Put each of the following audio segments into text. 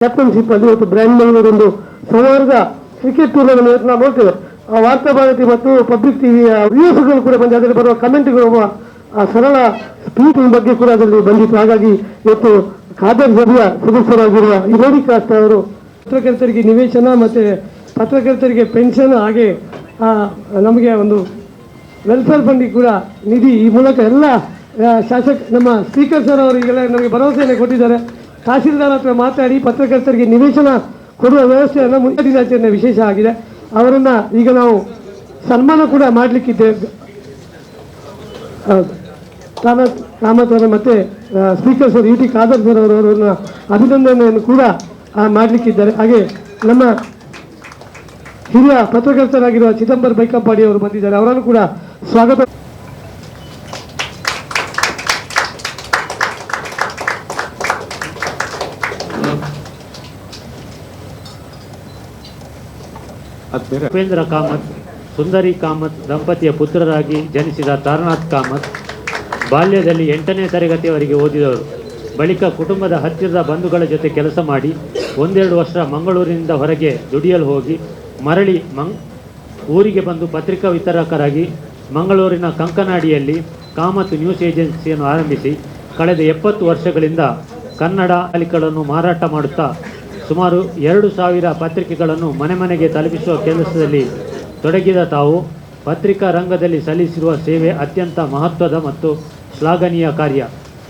Captainship ಅಲ್ಲಿ ಇವತ್ತು brand Mangaluru ಒಂದು ಸೌಹಾರ್ದ ಕ್ರಿಕೆಟ್ ಟೂರ್ನಮೆಂಟ್ ನಾವು ನೋಡ್ತೇವೆ. ಆ ವಾರ್ತಾ ಭಾರತಿ ಮತ್ತು ಪಬ್ಲಿಕ್ ಟಿವಿಯ ವ್ಯೂಸ್ಗಳು ಕೂಡ ಬಂದು ಅದರಲ್ಲಿ ಬರುವ ಕಮೆಂಟ್ಗಳು ಸರಳ ಸ್ಪೀಚ್ ಬಗ್ಗೆ ಕೂಡ ಅದರಲ್ಲಿ ಬಂದಿತ್ತು. ಹಾಗಾಗಿ ಇವತ್ತು ಖಾದರ್ ಸಭೆಯ ಸದಸ್ಯರಾಗಿರುವ ಇರೋಡಿ ಕಾಸ್ಟ್ ಅವರು ಪತ್ರಕರ್ತರಿಗೆ ನಿವೇಶನ ಮತ್ತು ಪತ್ರಕರ್ತರಿಗೆ ಪೆನ್ಷನ್ ಹಾಗೆ ನಮಗೆ ಒಂದು ವೆಲ್ಫೇರ್ ಫಂಡಿಗೆ ಕೂಡ ನಿಧಿ ಈ ಮೂಲಕ ಎಲ್ಲ ನಮ್ಮ ಸ್ಪೀಕರ್ ಸರ್ ಅವರಿಗೆಲ್ಲ ನಮಗೆ ಭರವಸೆಯನ್ನು ಕೊಟ್ಟಿದ್ದಾರೆ. ತಹಸೀಲ್ದಾರ್ ಹತ್ರ ಮಾತಾಡಿ ಪತ್ರಕರ್ತರಿಗೆ ನಿವೇಶನ ಕೊಡುವ ವ್ಯವಸ್ಥೆಯನ್ನು ಮುಂದಿನ ದಿನಾಚರಣೆ ವಿಶೇಷ ಆಗಿದೆ. ಅವರನ್ನು ಈಗ ನಾವು ಸನ್ಮಾನ ಕೂಡ ಮಾಡಲಿಕ್ಕಿದ್ದೇವೆ. ಕಾಮತ್ ಅವರ ಮತ್ತು speaker sir UT Khader sir ಅವರವರನ್ನು ಅಭಿನಂದನೆಯನ್ನು ಕೂಡ ಮಾಡಲಿಕ್ಕಿದ್ದಾರೆ. ಹಾಗೆ ನಮ್ಮ ಹಿರಿಯ ಪತ್ರಕರ್ತರಾಗಿರುವ ಚಿದಂಬರ್ ಬೈಕಂಪಾಡಿ ಅವರು ಬಂದಿದ್ದಾರೆ, ಅವರನ್ನು ಕೂಡ ಸ್ವಾಗತ. ಉಪೇಂದ್ರ ಕಾಮತ್, ಸುಂದರಿ ಕಾಮತ್ ದಂಪತಿಯ ಪುತ್ರರಾಗಿ ಜನಿಸಿದ ತಾರನಾಥ್ ಕಾಮತ್ ಬಾಲ್ಯದಲ್ಲಿ 8ನೇ ತರಗತಿಯವರೆಗೆ ಓದಿದವರು. ಬಳಿಕ ಕುಟುಂಬದ ಹತ್ತಿರದ ಬಂಧುಗಳ ಜೊತೆ ಕೆಲಸ ಮಾಡಿ 1-2 ವರ್ಷ ಮಂಗಳೂರಿನಿಂದ ಹೊರಗೆ ದುಡಿಯಲು ಹೋಗಿ ಮರಳಿ ಊರಿಗೆ ಬಂದು ಪತ್ರಿಕಾ ವಿತರಕರಾಗಿ ಮಂಗಳೂರಿನ ಕಂಕನಾಡಿಯಲ್ಲಿ ಕಾಮತ್ ನ್ಯೂಸ್ ಏಜೆನ್ಸಿಯನ್ನು ಆರಂಭಿಸಿ ಕಳೆದ 70 ವರ್ಷಗಳಿಂದ ಕನ್ನಡ ಆಲಿಕೆಗಳನ್ನು ಮಾರಾಟ ಮಾಡುತ್ತಾ ಸುಮಾರು 2,000 ಪತ್ರಿಕೆಗಳನ್ನು ಮನೆ ಮನೆಗೆ ತಲುಪಿಸುವ ಕೆಲಸದಲ್ಲಿ ತೊಡಗಿದ ತಾವು ಪತ್ರಿಕಾ ರಂಗದಲ್ಲಿ ಸಲ್ಲಿಸಿರುವ ಸೇವೆ ಅತ್ಯಂತ ಮಹತ್ವದ ಮತ್ತು ಶ್ಲಾಘನೀಯ ಕಾರ್ಯ.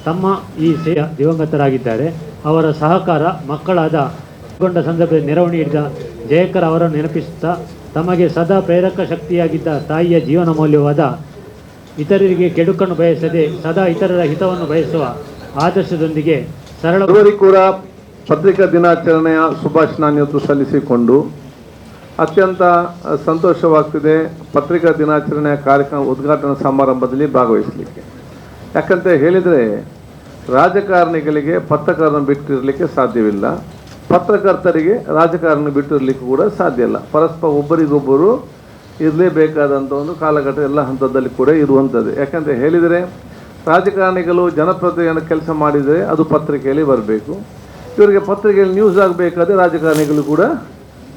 ತಮ್ಮ ಈ ಸೇವೆ ದಿವಂಗತರಾಗಿದ್ದಾರೆ. ಅವರ ಸಹಕಾರ ಮಕ್ಕಳಾದ ಗೊಂಡ ಸಂದರ್ಭದಲ್ಲಿ ನೆರವು ನೀಡಿದ ಜಯಕರ್ ಅವರನ್ನು ನೆನಪಿಸುತ್ತಾ ತಮಗೆ ಸದಾ ಪ್ರೇರಕ ಶಕ್ತಿಯಾಗಿದ್ದ ತಾಯಿಯ ಜೀವನ ಮೌಲ್ಯವಾದ ಇತರರಿಗೆ ಕೆಡುಕನ್ನು ಬಯಸದೆ ಸದಾ ಇತರರ ಹಿತವನ್ನು ಬಯಸುವ ಆದರ್ಶದೊಂದಿಗೆ ಸರಳ ಕೂಡ ಪತ್ರಿಕಾ ದಿನಾಚರಣೆಯ ಶುಭಾಶಯ ಸಲ್ಲಿಸಿಕೊಂಡು ಅತ್ಯಂತ ಸಂತೋಷವಾಗ್ತಿದೆ ಪತ್ರಿಕಾ ದಿನಾಚರಣೆಯ ಕಾರ್ಯಕ್ರಮ ಉದ್ಘಾಟನಾ ಸಮಾರಂಭದಲ್ಲಿ ಭಾಗವಹಿಸಲಿಕ್ಕೆ. ಯಾಕಂತ ಹೇಳಿದರೆ ರಾಜಕಾರಣಿಗಳಿಗೆ ಪತ್ರಕರ್ತರನ್ನು ಬಿಟ್ಟಿರಲಿಕ್ಕೆ ಸಾಧ್ಯವಿಲ್ಲ, ಪತ್ರಕರ್ತರಿಗೆ ರಾಜಕಾರಣ ಬಿಟ್ಟಿರಲಿಕ್ಕೆ ಕೂಡ ಸಾಧ್ಯ ಇಲ್ಲ. ಪರಸ್ಪರ ಒಬ್ಬರಿಗೊಬ್ಬರು ಇರಲೇಬೇಕಾದಂಥ ಒಂದು ಕಾಲಘಟ್ಟ ಎಲ್ಲ ಹಂತದಲ್ಲಿ ಕೂಡ ಇರುವಂಥದ್ದು. ಯಾಕಂತ ಹೇಳಿದರೆ ರಾಜಕಾರಣಿಗಳು ಜನಪ್ರತಿನಿಧಿಯನ್ನು ಕೆಲಸ ಮಾಡಿದರೆ ಅದು ಪತ್ರಿಕೆಯಲ್ಲಿ ಬರಬೇಕು, ಇವರಿಗೆ ಪತ್ರಿಕೆಯಲ್ಲಿ ನ್ಯೂಸ್ ಆಗಬೇಕಾದ್ರೆ ರಾಜಕಾರಣಿಗಳು ಕೂಡ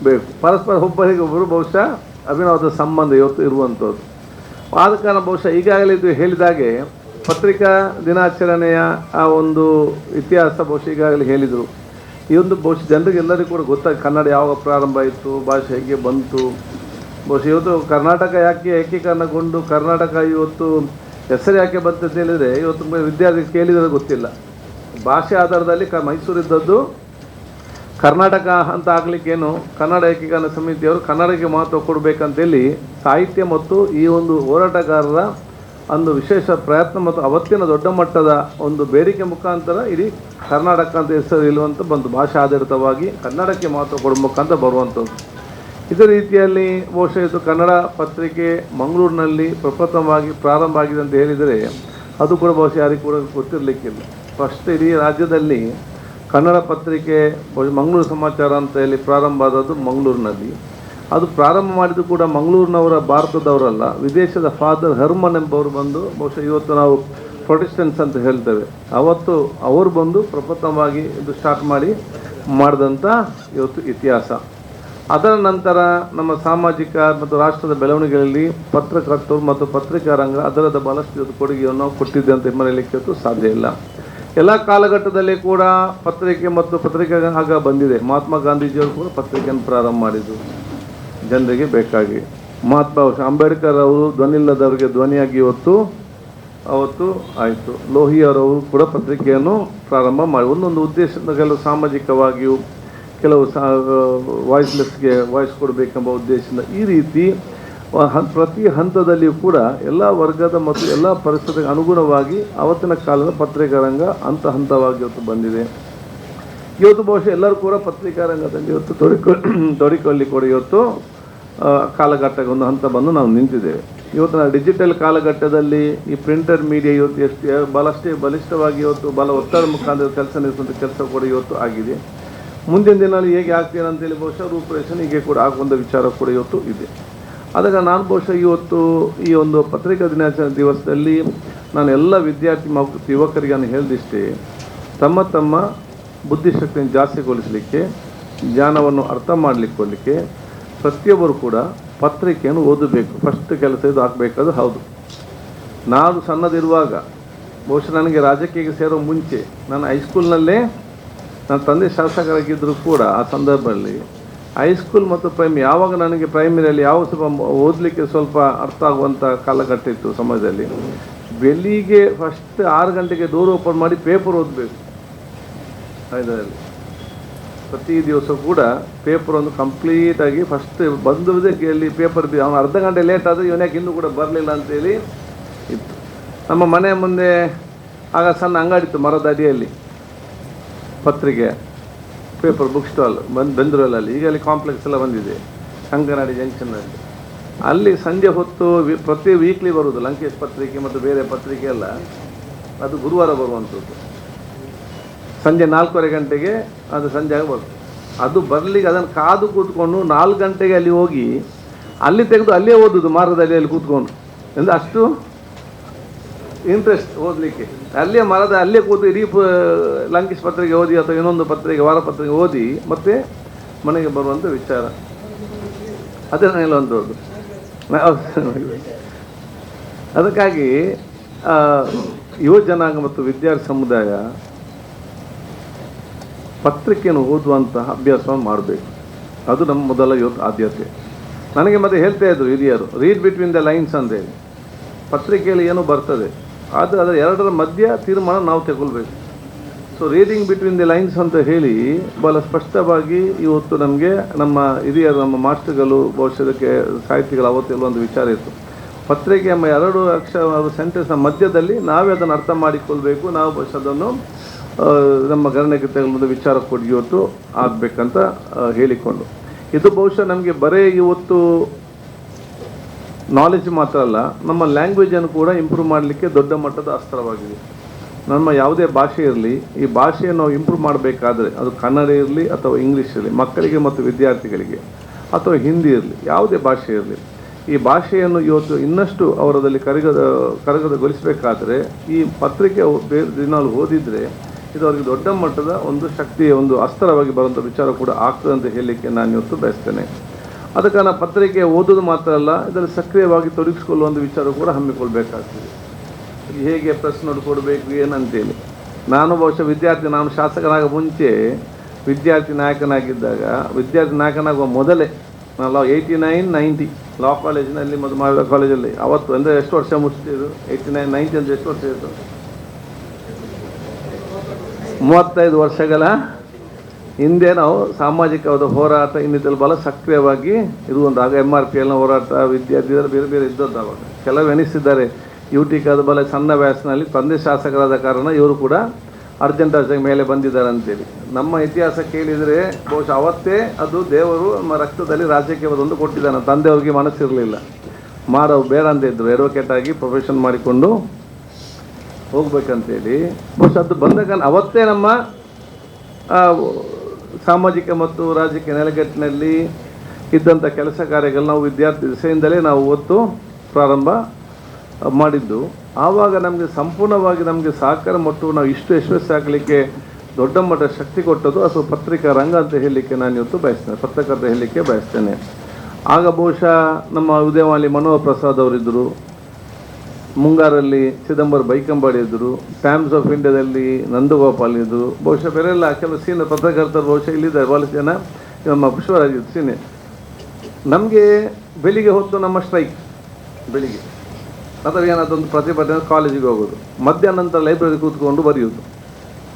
ಬೇಕು. ಪರಸ್ಪರ ಒಬ್ಬರಿಗೊಬ್ಬರು ಬಹುಶಃ ಅಭಿನವದ ಸಂಬಂಧ ಇವತ್ತು ಇರುವಂಥದ್ದು. ಆದ ಕಾರಣ ಬಹುಶಃ ಈಗಾಗಲೇ ಇದು ಹೇಳಿದಾಗೆ ಪತ್ರಿಕಾ ದಿನಾಚರಣೆಯ ಆ ಒಂದು ಇತಿಹಾಸ ಬಹುಶಃ ಈಗಾಗಲೇ ಹೇಳಿದರು. ಈ ಒಂದು ಬಹುಶಃ ಜನರಿಗೆಲ್ಲರಿಗೂ ಕೂಡ ಗೊತ್ತಾಗಿ ಕನ್ನಡ ಯಾವಾಗ ಪ್ರಾರಂಭ ಆಯಿತು, ಭಾಷೆ ಹೇಗೆ ಬಂತು, ಬಹುಶಃ ಇವತ್ತು ಕರ್ನಾಟಕ ಯಾಕೆ ಏಕೀಕರಣಗೊಂಡು ಕರ್ನಾಟಕ ಇವತ್ತು ಹೆಸರು ಯಾಕೆ ಬಂತು ಅಂತ ಹೇಳಿದರೆ ಇವತ್ತು ವಿದ್ಯಾರ್ಥಿ ಕೇಳಿದರೆ ಗೊತ್ತಿಲ್ಲ. ಭಾಷೆ ಆಧಾರದಲ್ಲಿ ಮೈಸೂರಿದ್ದದ್ದು ಕರ್ನಾಟಕ ಅಂತ ಆಗಲಿಕ್ಕೇನು ಕನ್ನಡ ಏಕೀಕರಣ ಸಮಿತಿಯವರು ಕನ್ನಡಕ್ಕೆ ಮಹತ್ವ ಕೊಡಬೇಕಂತೇಳಿ ಸಾಹಿತ್ಯ ಮತ್ತು ಈ ಒಂದು ಹೋರಾಟಗಾರರ ಒಂದು ವಿಶೇಷ ಪ್ರಯತ್ನ ಮತ್ತು ಅವತ್ತಿನ ದೊಡ್ಡ ಮಟ್ಟದ ಒಂದು ಬೇಡಿಕೆ ಮುಖಾಂತರ ಇಡೀ ಕರ್ನಾಟಕ ಅಂತ ಹೆಸರು ಇಲ್ಲುವಂಥ ಬಂದು ಭಾಷೆ ಆಧಾರಿತವಾಗಿ ಕನ್ನಡಕ್ಕೆ ಮಹತ್ವ ಕೊಡಬೇಕಂತ ಬರುವಂಥದ್ದು. ಇದೇ ರೀತಿಯಲ್ಲಿ ಬಹುಶಃ ಇದು ಕನ್ನಡ ಪತ್ರಿಕೆ ಮಂಗಳೂರಿನಲ್ಲಿ ಪ್ರಪ್ರಥಮವಾಗಿ ಪ್ರಾರಂಭ ಆಗಿದೆ ಅಂತ ಹೇಳಿದರೆ ಅದು ಕೂಡ ಬಹುಶಃ ಯಾರಿಗೂ ಕೂಡ ಗೊತ್ತಿರಲಿಕ್ಕಿಲ್ಲ. ಫಸ್ಟ್ ಇಡೀ ರಾಜ್ಯದಲ್ಲಿ ಕನ್ನಡ ಪತ್ರಿಕೆ ಮಂಗಳೂರು ಸಮಾಚಾರ ಅಂತ ಹೇಳಿ ಪ್ರಾರಂಭ ಆದದ್ದು ಮಂಗಳೂರಿನಲ್ಲಿ. ಅದು ಪ್ರಾರಂಭ ಮಾಡಿದ್ದು ಕೂಡ ಮಂಗಳೂರಿನವರ ಭಾರತದವರಲ್ಲ, ವಿದೇಶದ ಫಾದರ್ ಹರ್ಮನ್ ಎಂಬವರು ಬಂದು ಬಹುಶಃ ಇವತ್ತು ನಾವು ಪ್ರೊಟೆಸ್ಟೆಂಟ್ಸ್ ಅಂತ ಹೇಳ್ತೇವೆ, ಅವತ್ತು ಅವರು ಬಂದು ಪ್ರಪ್ರಥಮವಾಗಿ ಇದು ಸ್ಟಾರ್ಟ್ ಮಾಡಿದಂಥ ಇವತ್ತು ಇತಿಹಾಸ. ಅದರ ನಂತರ ನಮ್ಮ ಸಾಮಾಜಿಕ ಮತ್ತು ರಾಷ್ಟ್ರದ ಬೆಳವಣಿಗೆಯಲ್ಲಿ ಪತ್ರಕರ್ತರು ಮತ್ತು ಪತ್ರಿಕಾ ರಂಗ ಅದರದ ಬಹಳಷ್ಟು ಕೊಡುಗೆಯನ್ನು ಕೊಟ್ಟಿದ್ದೆ ಅಂತ ಮರೆಯಲಿಕ್ಕೆ ಸಾಧ್ಯ ಇಲ್ಲ. ಎಲ್ಲ ಕಾಲಘಟ್ಟದಲ್ಲಿ ಕೂಡ ಪತ್ರಿಕೆ ಮತ್ತು ಪತ್ರಿಕೆ ಆಗ ಬಂದಿದೆ. ಮಹಾತ್ಮ ಗಾಂಧೀಜಿಯವರು ಕೂಡ ಪತ್ರಿಕೆಯನ್ನು ಪ್ರಾರಂಭ ಮಾಡಿದರು ಜನರಿಗೆ ಬೇಕಾಗಿ. ಮಹಾತ್ಮ ಅಂಬೇಡ್ಕರ್ ಅವರು ಧ್ವನಿಲ್ಲದವರಿಗೆ ಧ್ವನಿಯಾಗಿ ಅವತ್ತು ಆಯಿತು. ಲೋಹಿಯವರವರು ಕೂಡ ಪತ್ರಿಕೆಯನ್ನು ಪ್ರಾರಂಭ ಮಾಡಿ ಒಂದೊಂದು ಉದ್ದೇಶದ ಕೆಲವು ಸಾಮಾಜಿಕವಾಗಿಯೂ ಕೆಲವು ವಾಯ್ಸ್ಲೆಸ್ಗೆ ವಾಯ್ಸ್ ಕೊಡಬೇಕೆಂಬ ಉದ್ದೇಶದಿಂದ ಈ ರೀತಿ ಪ್ರತಿ ಹಂತದಲ್ಲಿಯೂ ಕೂಡ ಎಲ್ಲ ವರ್ಗದ ಮತ್ತು ಎಲ್ಲ ಪರಿಸ್ಥಿತಿಗೆ ಅನುಗುಣವಾಗಿ ಅವತ್ತಿನ ಕಾಲದ ಪತ್ರಿಕಾ ರಂಗ ಹಂತವಾಗಿ ಇವತ್ತು ಬಂದಿದೆ. ಇವತ್ತು ಬಹುಶಃ ಎಲ್ಲರೂ ಕೂಡ ಪತ್ರಿಕಾ ರಂಗದಲ್ಲಿ ಇವತ್ತು ತೊಡಕೊಳ್ಳಿ ಕೂಡ ಇವತ್ತು ಕಾಲಘಟ್ಟಕ್ಕೆ ಒಂದು ಹಂತ ಬಂದು ನಾವು ನಿಂತಿದ್ದೇವೆ. ಇವತ್ತು ನಾವು ಡಿಜಿಟಲ್ ಕಾಲಘಟ್ಟದಲ್ಲಿ ಈ ಪ್ರಿಂಟರ್ ಮೀಡಿಯಾ ಇವತ್ತು ಎಷ್ಟು ಬಹಳಷ್ಟೇ ಬಲಿಷ್ಠವಾಗಿ ಇವತ್ತು ಒತ್ತಡ ಮುಖಾಂತರ ಕೆಲಸ ನಿರ್ವಹಿಸುವಂಥ ಕೆಲಸ ಕೂಡ ಇವತ್ತು ಆಗಿದೆ. ಮುಂದಿನ ದಿನದಲ್ಲಿ ಹೇಗೆ ಆಗ್ತೇನೆ ಅಂತೇಳಿ ಬಹುಶಃ ರೂಪರೇಷನ್ ಹೀಗೆ ಕೂಡ ಆಗುವಂಥ ವಿಚಾರ ಕೂಡ ಇವತ್ತು ಇದೆ. ಆದಾಗ ನಾನು ಬಹುಶಃ ಇವತ್ತು ಈ ಒಂದು ಪತ್ರಿಕಾ ದಿನಾಚರಣೆ ದಿವಸದಲ್ಲಿ ನಾನು ಎಲ್ಲ ವಿದ್ಯಾರ್ಥಿ ಯುವಕರಿಗೆ ನಾನು ಹೇಳಿದಿಷ್ಟೇ, ತಮ್ಮ ಬುದ್ಧಿಶಕ್ತಿಯನ್ನು ಜಾಸ್ತಿಗೊಳಿಸಲಿಕ್ಕೆ, ಜ್ಞಾನವನ್ನು ಅರ್ಥ ಮಾಡಲಿಕ್ಕೆ ಪ್ರತಿಯೊಬ್ಬರು ಕೂಡ ಪತ್ರಿಕೆಯನ್ನು ಓದಬೇಕು. ಫಸ್ಟ್ ಕೆಲಸ ಇದು ಆಗಬೇಕಾದ್ರೆ ಹೌದು. ನಾನು ಸಣ್ಣದಿರುವಾಗ, ಬಹುಶಃ ನನಗೆ ರಾಜಕೀಯಕ್ಕೆ ಸೇರೋ ಮುಂಚೆ, ನಾನು ಹೈಸ್ಕೂಲ್ನಲ್ಲೇ, ನನ್ನ ತಂದೆ ಶಾಸಕರಾಗಿದ್ದರೂ ಕೂಡ ಆ ಸಂದರ್ಭದಲ್ಲಿ ಹೈಸ್ಕೂಲ್ ಮತ್ತು ಯಾವಾಗ ನನಗೆ ಪ್ರೈಮರಿಯಲ್ಲಿ ಯಾವ ಸ್ವಲ್ಪ ಓದಲಿಕ್ಕೆ ಸ್ವಲ್ಪ ಅರ್ಥ ಆಗುವಂಥ ಕಾಲಘಟ್ಟ ಇತ್ತು ಸಮಾಜದಲ್ಲಿ, ಬೆಳಿಗ್ಗೆ ಫಸ್ಟ್ 6 ಗಂಟೆಗೆ ಡೋರ್ ಓಪನ್ ಮಾಡಿ ಪೇಪರ್ ಓದಬೇಕು. ಇದರಲ್ಲಿ ಪ್ರತಿ ದಿವಸ ಕೂಡ ಪೇಪರ್ ಒಂದು ಕಂಪ್ಲೀಟಾಗಿ ಫಸ್ಟ್ ಬಂದುವುದಕ್ಕೆ ಪೇಪರ್ ಅವನು ಅರ್ಧ ಗಂಟೆ ಲೇಟ್ ಆದರೆ ಇವನ್ಯಾಕೆ ಇನ್ನೂ ಕೂಡ ಬರಲಿಲ್ಲ ಅಂತೇಳಿ ಇತ್ತು. ನಮ್ಮ ಮನೆ ಮುಂದೆ ಆಗ ಸಣ್ಣ ಅಂಗಡಿ ಇತ್ತು, ಮರದ ಅಡಿಯಲ್ಲಿ, ಪತ್ರಿಕೆ, ಪೇಪರ್ ಬುಕ್ ಸ್ಟಾಲ್ ಬೆಂದೂರಲ್ಲಿ. ಈಗ ಅಲ್ಲಿ ಕಾಂಪ್ಲೆಕ್ಸ್ ಎಲ್ಲ ಬಂದಿದೆ, ಅಂಗನವಾಡಿ ಜಂಕ್ಷನ್ನಲ್ಲಿ. ಅಲ್ಲಿ ಸಂಜೆ ಹೊತ್ತು ಪ್ರತಿ ವೀಕ್ಲಿ ಬರುವುದು ಲಂಕೇಶ್ ಪತ್ರಿಕೆ ಮತ್ತು ಬೇರೆ ಪತ್ರಿಕೆ ಎಲ್ಲ. ಅದು ಗುರುವಾರ ಬರುವಂಥದ್ದು, ಸಂಜೆ 4:15 ಗಂಟೆಗೆ ಅದು ಸಂಜೆ ಆಗಿ ಬರ್ತದೆ. ಅದು ಬರಲಿಕ್ಕೆ ಅದನ್ನು ಕಾದು ಕೂತ್ಕೊಂಡು 4 ಗಂಟೆಗೆ ಅಲ್ಲಿ ಹೋಗಿ ಅಲ್ಲಿ ತೆಗೆದು ಅಲ್ಲೇ ಓದೋದು, ಮರದಲ್ಲಿ ಅಲ್ಲಿ ಕೂತ್ಕೊಂಡು. ಅಂದರೆ ಅಷ್ಟು ಇಂಟ್ರೆಸ್ಟ್ ಓದಲಿಕ್ಕೆ. ಅಲ್ಲೇ ಕೂತು ಇಡೀ ಲಂಕೇಶ್ ಪತ್ರಿಕೆ ಓದಿ ಅಥವಾ ಇನ್ನೊಂದು ಪತ್ರಿಕೆ, ವಾರ ಪತ್ರಿಕೆ ಓದಿ ಮತ್ತೆ ಮನೆಗೆ ಬರುವಂಥ ವಿಚಾರ. ಅದೇ ನಾನು ಹೇಳುವಂಥದ್ದು. ಅದಕ್ಕಾಗಿ ಯುವ ಜನಾಂಗ ಮತ್ತು ವಿದ್ಯಾರ್ಥಿ ಸಮುದಾಯ ಪತ್ರಿಕೆಯನ್ನು ಓದುವಂತಹ ಅಭ್ಯಾಸವನ್ನು ಮಾಡಬೇಕು. ಅದು ನಮ್ಮ ಮೊದಲ ಆದ್ಯತೆ. ನನಗೆ ಮತ್ತೆ ಹೇಳ್ತಾ ಇದ್ರು ಹಿರಿಯರು, ರೀಡ್ ಬಿಟ್ವೀನ್ ದ ಲೈನ್ಸ್ ಅಂತೇಳಿ. ಪತ್ರಿಕೆಯಲ್ಲಿ ಏನೋ ಬರ್ತದೆ, ಅದು ಅದರ ಎರಡರ ಮಧ್ಯ ತೀರ್ಮಾನ ನಾವು ತಗೊಳ್ಬೇಕು. So reading between the lines ಅಂತ ಹೇಳಿ ಭಾಳ ಸ್ಪಷ್ಟವಾಗಿ ಇವತ್ತು ನಮಗೆ ನಮ್ಮ ಹಿರಿಯರು, ನಮ್ಮ ಮಾಸ್ಟರ್ಗಳು, ಬಹುಶಃಕ್ಕೆ ಸಾಹಿತಿಗಳು ಅವತ್ತೆಲ್ಲ ಒಂದು ವಿಚಾರ ಇತ್ತು. ಪತ್ರಿಕೆ ಎಂಬ 2 ಅಕ್ಷರ ಸೆಂಟೆನ್ಸ್ನ ಮಧ್ಯದಲ್ಲಿ ನಾವೇ ಅದನ್ನು ಅರ್ಥ ಮಾಡಿಕೊಳ್ಬೇಕು. ನಾವು ಬಹುಶಃ ಅದನ್ನು ನಮ್ಮ ಗಣನೆಗೆ ತೆಗೆದುಕೊಂಡು ವಿಚಾರ ಕೊಡಿ ಇವತ್ತು ಆಗಬೇಕಂತ ಹೇಳಿಕೊಂಡು, ಇದು ಬಹುಶಃ ನಮಗೆ ಬರೀ ಇವತ್ತು ನಾಲೆಜ್ ಮಾತ್ರ ಅಲ್ಲ, ನಮ್ಮ ಲ್ಯಾಂಗ್ವೇಜನ್ನು ಕೂಡ ಇಂಪ್ರೂವ್ ಮಾಡಲಿಕ್ಕೆ ದೊಡ್ಡ ಮಟ್ಟದ ಅಸ್ತ್ರವಾಗಿದೆ. ನಮ್ಮ ಯಾವುದೇ ಭಾಷೆ ಇರಲಿ, ಈ ಭಾಷೆಯನ್ನು ನಾವು ಇಂಪ್ರೂವ್ ಮಾಡಬೇಕಾದ್ರೆ ಅದು ಕನ್ನಡ ಇರಲಿ ಅಥವಾ ಇಂಗ್ಲೀಷ್ ಇರಲಿ, ಮಕ್ಕಳಿಗೆ ಮತ್ತು ವಿದ್ಯಾರ್ಥಿಗಳಿಗೆ, ಅಥವಾ ಹಿಂದಿ ಇರಲಿ, ಯಾವುದೇ ಭಾಷೆ ಇರಲಿ, ಈ ಭಾಷೆಯನ್ನು ಇವತ್ತು ಇನ್ನಷ್ಟು ಅವರದಲ್ಲಿ ಕರಗತಗೊಳಿಸಬೇಕಾದ್ರೆ ಈ ಪತ್ರಿಕೆ ದಿನಾಲು ಓದಿದರೆ ಇದು ಅವರಿಗೆ ದೊಡ್ಡ ಮಟ್ಟದ ಒಂದು ಶಕ್ತಿಯ ಒಂದು ಅಸ್ತ್ರವಾಗಿ ಬರುವಂಥ ವಿಚಾರ ಕೂಡ ಆಗ್ತದೆ ಅಂತ ಹೇಳಲಿಕ್ಕೆ ನಾನು ಇವತ್ತು ಬಯಸ್ತೇನೆ. ಅದಕ್ಕೆ ನಾನು ಪತ್ರಿಕೆ ಓದೋದು ಮಾತ್ರ ಅಲ್ಲ, ಇದರಲ್ಲಿ ಸಕ್ರಿಯವಾಗಿ ತೊಡಗಿಸಿಕೊಳ್ಳುವಂಥ ವಿಚಾರ ಕೂಡ ಹಮ್ಮಿಕೊಳ್ಬೇಕಾಗ್ತದೆ. ಹೇಗೆ ಪ್ರೆಸ್ ನೋಡಿಕೊಡ್ಬೇಕು ಏನಂತೇಳಿ. ನಾನು ಬಹುಶಃ ನಾನು ಶಾಸಕನಾಗ ಮುಂಚೆ ವಿದ್ಯಾರ್ಥಿ ನಾಯಕನಾಗಿದ್ದಾಗ, ವಿದ್ಯಾರ್ಥಿ ನಾಯಕನಾಗುವ ಮೊದಲೇ ನಾನು 89-90 ಲಾ ಕಾಲೇಜಿನಲ್ಲಿ ಮತ್ತು ಮಹಿಳಾ ಕಾಲೇಜಲ್ಲಿ ಅವತ್ತು ಅಂದರೆ ಎಷ್ಟು ವರ್ಷ ಮುಗಿಸ್ತಿದ್ದು, 89-90 ಅಂದರೆ ಎಷ್ಟು ವರ್ಷ ಇತ್ತು, 35 ವರ್ಷಗಳ ಹಿಂದೆ ನಾವು ಸಾಮಾಜಿಕವಾದ ಹೋರಾಟ ಇನ್ನಿದ್ದಲ್ಲಿ ಭಾಳ ಸಕ್ರಿಯವಾಗಿ ಇರುವಂಥ MRP ಹೋರಾಟ, ವಿದ್ಯಾರ್ಥಿ ಬೇರೆ ಬೇರೆ ಇದ್ದದ್ದು. ಅವಾಗ ಕೆಲವು ಎನಿಸಿದ್ದಾರೆ UT ಬಲ ಸಣ್ಣ ವಯಸ್ಸಿನಲ್ಲಿ ತಂದೆ ಶಾಸಕರಾದ ಕಾರಣ ಇವರು ಕೂಡ ಅರ್ಜೆಂಟ್ ಮೇಲೆ ಬಂದಿದ್ದಾರೆ ಅಂತೇಳಿ. ನಮ್ಮ ಇತಿಹಾಸ ಕೇಳಿದರೆ ಬಹುಶಃ ಅವತ್ತೇ ಅದು ದೇವರು ನಮ್ಮ ರಕ್ತದಲ್ಲಿ ರಾಜಕೀಯವೊಂದು ಕೊಟ್ಟಿದ್ದಾನೆ. ತಂದೆಯವ್ರಿಗೆ ಮನಸ್ಸಿರಲಿಲ್ಲ, ಮಾಡೋವು ಬೇಡ ಅಂತ ಇದ್ದರು, ಅಡ್ವೊಕೇಟ್ ಆಗಿ ಪ್ರೊಫೆಷನ್ ಮಾಡಿಕೊಂಡು ಹೋಗ್ಬೇಕಂತೇಳಿ. ಬಹುಶಃ ಅದು ಬಂದಾಗ ಅವತ್ತೇ ನಮ್ಮ ಸಾಮಾಜಿಕ ಮತ್ತು ರಾಜಕೀಯ ನೆಲೆಗಟ್ಟಿನಲ್ಲಿ ಇದ್ದಂಥ ಕೆಲಸ ಕಾರ್ಯಗಳು ನಾವು ವಿದ್ಯಾರ್ಥಿ ದಿಸೆಯಿಂದಲೇ ನಾವು ಒತ್ತು ಪ್ರಾರಂಭ ಮಾಡಿದ್ದು. ಆವಾಗ ನಮಗೆ ಸಂಪೂರ್ಣವಾಗಿ ನಮಗೆ ಸಹಕಾರ ಮತ್ತು ನಾವು ಇಷ್ಟು ಯಶಸ್ವಿ ಆಗಲಿಕ್ಕೆ ದೊಡ್ಡ ಮಟ್ಟ ಶಕ್ತಿ ಕೊಟ್ಟದ್ದು ಅಥವಾ ಪತ್ರಿಕಾ ರಂಗ ಅಂತ ಹೇಳಲಿಕ್ಕೆ ನಾನು ಇವತ್ತು ಬಯಸ್ತೇನೆ, ಪತ್ರಕರ್ತ ಹೇಳಲಿಕ್ಕೆ ಬಯಸ್ತೇನೆ. ಆಗ ಬಹುಶಃ ನಮ್ಮ ಉದಯವಾಣಿ ಮನೋಹರ್ ಪ್ರಸಾದ್ ಅವರಿದ್ದರು, ಮುಂಗಾರಲ್ಲಿ ಚಿದಂಬರ ಬೈಕಂಬಾಡಿ ಇದ್ದರು, ಟೈಮ್ಸ್ ಆಫ್ ಇಂಡಿಯಾದಲ್ಲಿ ನಂದಗೋಪಾಲ್ ಇದ್ದರು, ಬಹುಶಃ ಬೇರೆಲ್ಲ ಕೆಲವು ಸೀನಿಯರ್ ಪತ್ರಕರ್ತರು ಬಹುಶಃ ಇಲ್ಲಿದ್ದಾರೆ ಭಾಳಷ್ಟು ಜನ. ನಮ್ಮ ಪುಷ್ಪರಾಜ್ ಸೀನಿಯರ್. ನಮಗೆ ಬೆಳಿಗ್ಗೆ ಹೊತ್ತು ನಮ್ಮ ಸ್ಟ್ರೈಕ್, ಬೆಳಿಗ್ಗೆ ಅಥವಾ ಏನಾದೊಂದು ಪ್ರತಿಭಟನೆ ಕಾಲೇಜಿಗೆ ಹೋಗೋದು, ಮಧ್ಯಾಹ್ನ ನಂತರ ಲೈಬ್ರರಿ ಕೂತ್ಕೊಂಡು